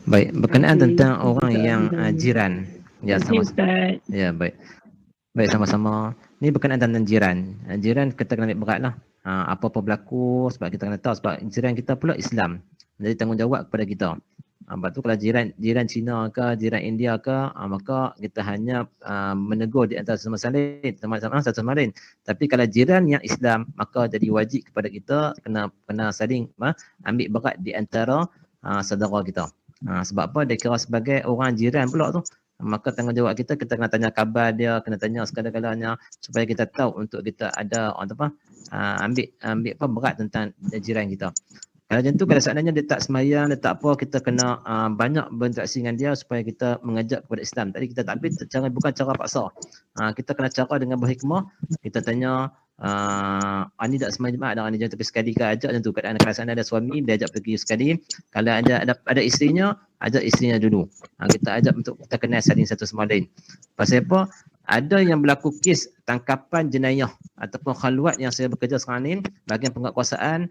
Baik, berkenaan tentang orang yang jiran. Ya, sama-sama. Ya, baik. Baik, sama-sama. Ni berkenaan tentang jiran. Jiran kita kena ambil berat lah. Apa-apa berlaku sebab kita kena tahu sebab jiran kita pula Islam. Jadi tanggungjawab kepada kita. Sebab tu kalau jiran Cina ke, jiran India ke, maka kita hanya menegur di antara satu sama lain. Tapi kalau jiran yang Islam, maka jadi wajib kepada kita kena saling ambil berat di antara saudara kita. Sebab apa? Dia kira sebagai orang jiran pula tu. Maka tanggungjawab kita kena tanya khabar dia, kena tanya segala-galanya supaya kita tahu untuk kita ada ambil berat tentang jiran kita. Kalau macam tu, kalau seandainya dia tak semayang, dia tak apa, kita kena banyak berinteraksi dengan dia supaya kita mengajak kepada Islam. Tadi kita tak ambil bukan cara paksa. Kita kena cara dengan berhikmah. Kita tanya, ni tak semayang jemaah, ada ni jangan tapi sekali ke ajak macam tu. Kalau ada suami, dia ajak pergi sekali. Kalau ada isterinya, ajak isterinya dulu. Kita ajak untuk kita kenal saling satu sama lain. Pasal apa? Ada yang berlaku kes tangkapan jenayah ataupun khalwat yang saya bekerja sekarang ni, bahagian penguatkuasaan,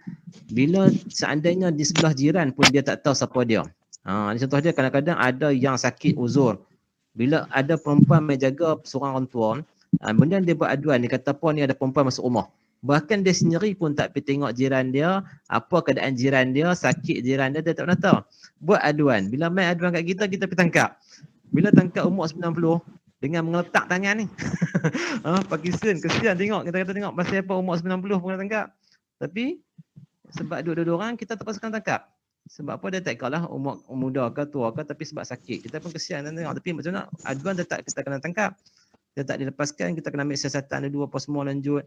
bila seandainya di sebelah jiran pun dia tak tahu siapa dia. Contoh dia kadang-kadang ada yang sakit uzur. Bila ada perempuan menjaga seorang orang tua, kemudian dia buat aduan, dia kata apa ni ada perempuan masuk rumah. Bahkan dia sendiri pun tak pergi tengok jiran dia, apa keadaan jiran dia, sakit jiran dia tak pernah tahu. Buat aduan. Bila main aduan kat kita pergi tangkap. Bila tangkap umur 90, dengan meletak tangan ni. Pakistan, kesian tengok. Kita kata tengok pasal apa umur 90 pun kena tangkap. Tapi, sebab dua-dua orang, kita terpaksa kena tangkap. Sebab apa dia tak kalah umur muda ke tua ke, tapi sebab sakit. Kita pun kesian tengok. Tapi macam mana aduan tetap kita kena tangkap. Dia tak dilepaskan, kita kena ambil siasatan dulu apa semua lanjut.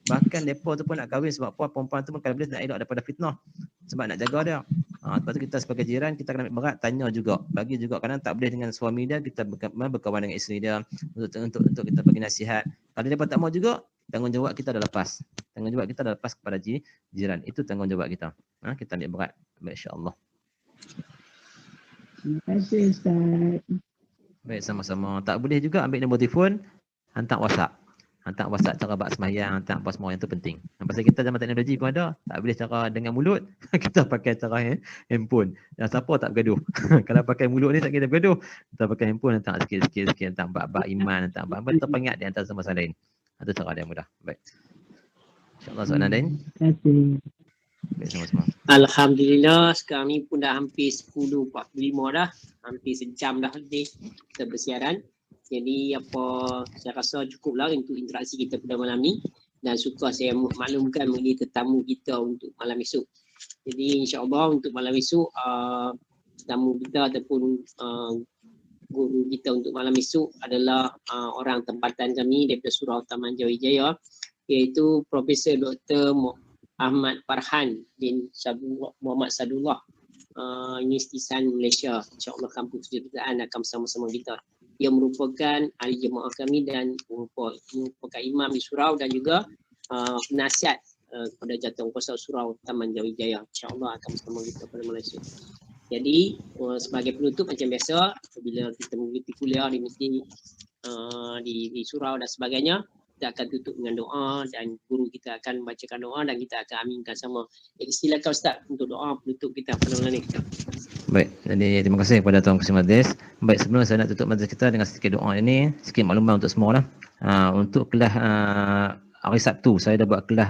Bahkan mereka tu pun nak kahwin sebab apa perempuan tu pun kalau boleh nak elak daripada fitnah. Sebab nak jaga dia. Lepas tu kita sebagai jiran, kita kena ambil berat, tanya juga. Bagi juga kadang tak boleh dengan suami dia, kita berkawan dengan isteri dia untuk kita bagi nasihat. Kalau dia pun tak mau juga, tanggungjawab kita dah lepas. Tanggungjawab kita dah lepas kepada jiran. Itu tanggungjawab kita. Kita ambil berat. InsyaAllah. Terima kasih Ustaz. Baik, sama-sama. Tak boleh juga ambil nombor telefon, hantar WhatsApp. Hantar WhatsApp cara buat sembahyang, hantar apa semua yang tu penting. Pasal kita zaman teknologi pun ada, tak boleh cara dengan mulut, kita pakai cara handphone. Yang siapa tak bergaduh. Kalau pakai mulut ni tak kita bergaduh. Kita pakai handphone, hantar sikit-sikit, hantar bab-bab iman, hantar bab-bab terpengat di antara sama lain. Itu cara dia mudah. Baik. InsyaAllah soalan lain. Terima kasih. Baik, sama-sama. Alhamdulillah, sekarang ni pun dah hampir 10.45 dah. Hampir sejam dah lebih kita bersiaran. Jadi apa saya rasa cukuplah untuk interaksi kita pada malam ni. dan suka saya maklumkan mengenai tetamu kita untuk malam esok. Jadi insya-Allah untuk malam esok tetamu kita ataupun guru kita untuk malam esok adalah orang tempatan kami daripada Surau Taman Jayawijaya, iaitu Profesor Dr. Ahmad Farhan bin Muhammad Sadullah, Universiti Sains Malaysia. InsyaAllah kampus kejuruteraan akan bersama-sama kita. Ia merupakan ahli jemaah kami dan merupakan imam di surau dan juga penasihat kepada Jawatankuasa Surau Taman Jayawijaya. InsyaAllah akan bersama kita pada Malaysia. Jadi sebagai penutup macam biasa, apabila kita mengikuti kuliah di surau dan sebagainya, kita akan tutup dengan doa dan guru kita akan bacakan doa dan kita akan aminkan sama. Jadi silakan Ustaz untuk doa penutup kita pada malam ini. Baik, jadi terima kasih kepada Tuan Qasim Madris. Baik, sebelum saya nak tutup majlis kita dengan sedikit doa ini, sedikit maklumat untuk semua lah. Untuk kelas hari Sabtu, saya dah buat kelas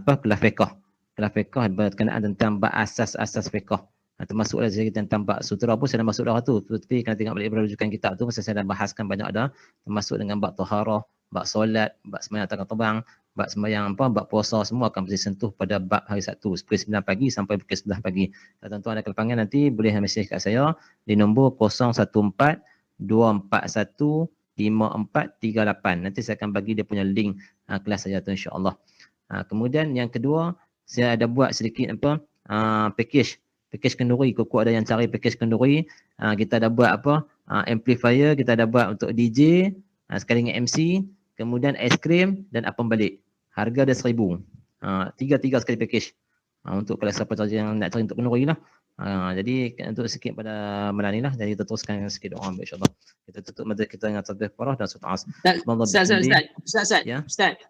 kelas fiqh. Kelas fiqh berkenaan tentang bab asas-asas fiqh. Termasuklah sedikit tentang bab sutra pun saya dah masuk dah tu. Tapi kena tengok balik rujukan kitab tu, saya dah bahaskan banyak dah. Termasuk dengan bab taharah, bab solat, bab sembahyang atas terbang, bab sembahyang bab puasa, semua akan mesti sentuh pada bab hari Sabtu pukul 9 pagi sampai pukul 11 pagi. Kalau tuan-tuan ada kelapangan nanti boleh mesej kat saya di nombor 014 241 5438. Nanti saya akan bagi dia punya link kelas saya tu insya-Allah. Kemudian yang kedua, saya ada buat sedikit package kenduri. Kuku ada yang cari package kenduri. Kita ada buat amplifier, kita ada buat untuk DJ sekali dengan MC, kemudian aiskrim dan apam balik. Harga dia 1,000. Tiga sekali package. Untuk kalau siapa yang nak cari untuk kenduri lah. Jadi untuk sikit pada malam ni lah. Jadi kita teruskan sikit doa insya-Allah. Kita tutup majlis kita dengan tasbih parah dan surah As. Ustaz. Ya. Ustaz.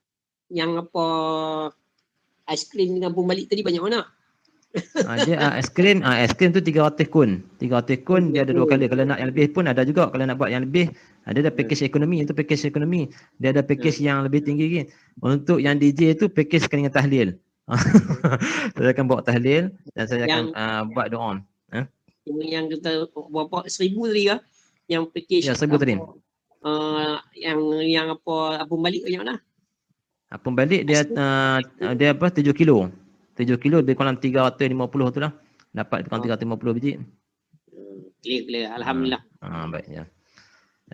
Yang aiskrim dengan apam balik tadi banyak mana? Dia aiskrim tu 300 kun. 300 kun dia ada 2 kali. Kalau nak yang lebih pun ada juga. Kalau nak buat yang lebih, ada package ekonomi. Itu package ekonomi. Dia ada package yang lebih tinggi lagi. Untuk yang DJ tu package sekali dengan tahlil. Saya akan buat tahlil dan saya akan buat doa. Yang kita berapa 1,000 tadi ke? Yang package Ya, 1,000 tadi. Yang apam balik banyak mana? Apam balik dia 7 kilo. 7 kilo lebih kurang 350 tu lah. Dapat kurang 350 biji. Clear. Alhamdulillah. Baik ya.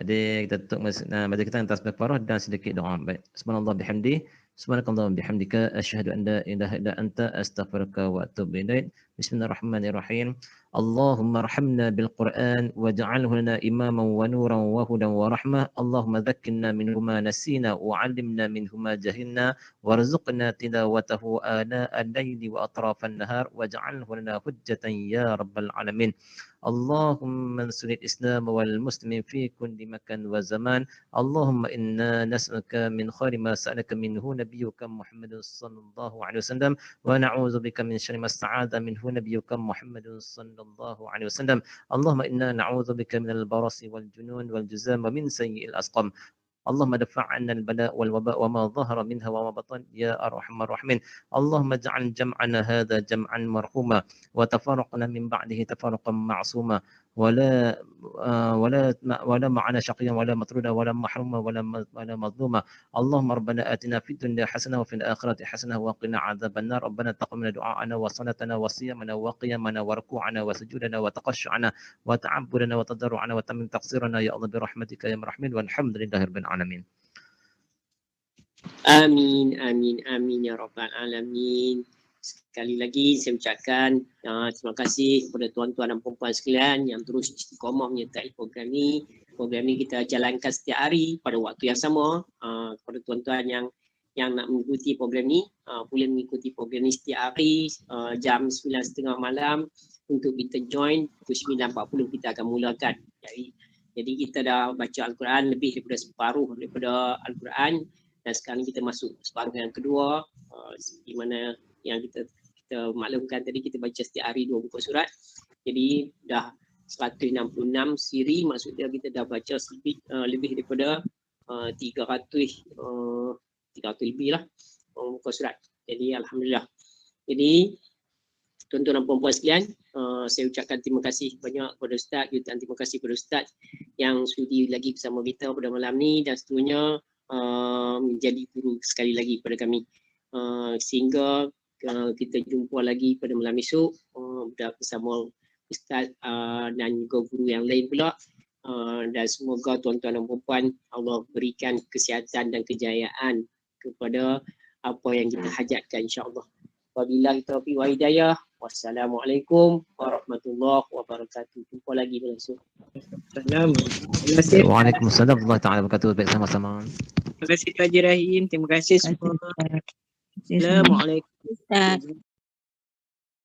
Jadi kita tutup majlis kita dengan tasbih parah dan sedikit doa. Baik. Subhanallah bihamdi. Subhanakallahumma bihamdika asyhadu an la ilaha illa anta astaghfiruka wa atubu ilaik. Bismillahirrahmanirrahim. Allahumma arhamna bil Qur'an waj'alhu lana imaman wa nuran wa hudan wa rahmah. Allahumma dhakkirna minhu ma nasina wa 'allimna minhu ma jahilna warzuqna tilawatahu ana al-laili wa atrafan nahar waj'alhu lana hujjatan ya rabbal alamin. Allahumma ansuril Islam wal muslimin fi kulli makan wa zaman. Allahumma inna nas'aluka min khairi ma sa'alaka minhu nabiyyuka Muhammadun sallallahu alaihi wasallam wa na'udzubika min syarri ma sta'adha minhu nabiyyuka Muhammadun sallallahu alaihi wasallam. Allahumma inna na'udzubika minal barasi wal junun wal juzam wa min sayyi'il asqam. اللهم دفع عنا البلاء والوباء وما ظهر منها وما بطن يا أرحم الراحمين. اللهم اجعل جمعنا هذا جمعا مرحوما وتفرقنا من بعده تفرقا معصوما ولا معنا شقيا ولا مطرودا ولا محروما ولا مظلوما. اللهم ربنا آتنا في الدنيا حسنة وفي الآخرة حسنة وقنا عذاب النار. ربنا تقبل دعاءنا وصلاتنا وصيامنا وقيامنا وركوعنا وسجودنا وتقشعنا وتعبدنا وتضرعنا وتمن تقصيرنا يا الله برحمتك يا مرحمين والحمد لله رب العالمين. Amin ya rabbal alamin. Sekali lagi saya ucapkan terima kasih kepada tuan-tuan dan puan-puan sekalian yang terus istiqamah menyertai program ni. Program ni kita jalankan setiap hari pada waktu yang sama. Kepada tuan-tuan yang nak mengikuti program ni, boleh mengikuti program ni setiap hari jam 9.30 malam. Untuk kita join pukul 9.40 kita akan mulakan. Jadi kita dah baca Al-Quran lebih daripada separuh daripada Al-Quran dan sekarang kita masuk separuh yang kedua, di mana yang kita maklumkan tadi kita baca setiap hari 2 buku surat. Jadi dah 166 siri, maksudnya kita dah baca lebih daripada 300 lebih lah buku surat. Jadi alhamdulillah. Jadi tuan-tuan dan puan-puan sekalian, saya ucapkan terima kasih banyak kepada Ustaz dan terima kasih kepada Ustaz yang sudi lagi bersama kita pada malam ni dan seterusnya menjadi guru sekali lagi pada kami. Sehingga kita jumpa lagi pada malam esok bersama Ustaz dan juga guru yang lain pula. Dan semoga tuan-tuan dan puan Allah berikan kesihatan dan kejayaan kepada apa yang kita hajatkan, insya-Allah. Wabillahi taufiq wa hidayah. Wassalamualaikum warahmatullahi wabarakatuh. Jumpa lagi besok. Assalamualaikum. Waalaikumsalam warahmatullahi taala wabarakatuh. Baik, sama-sama. Terima kasih Tuan Haji Rahim. Terima kasih semua. Terima kasih. Assalamualaikum. Ustaz.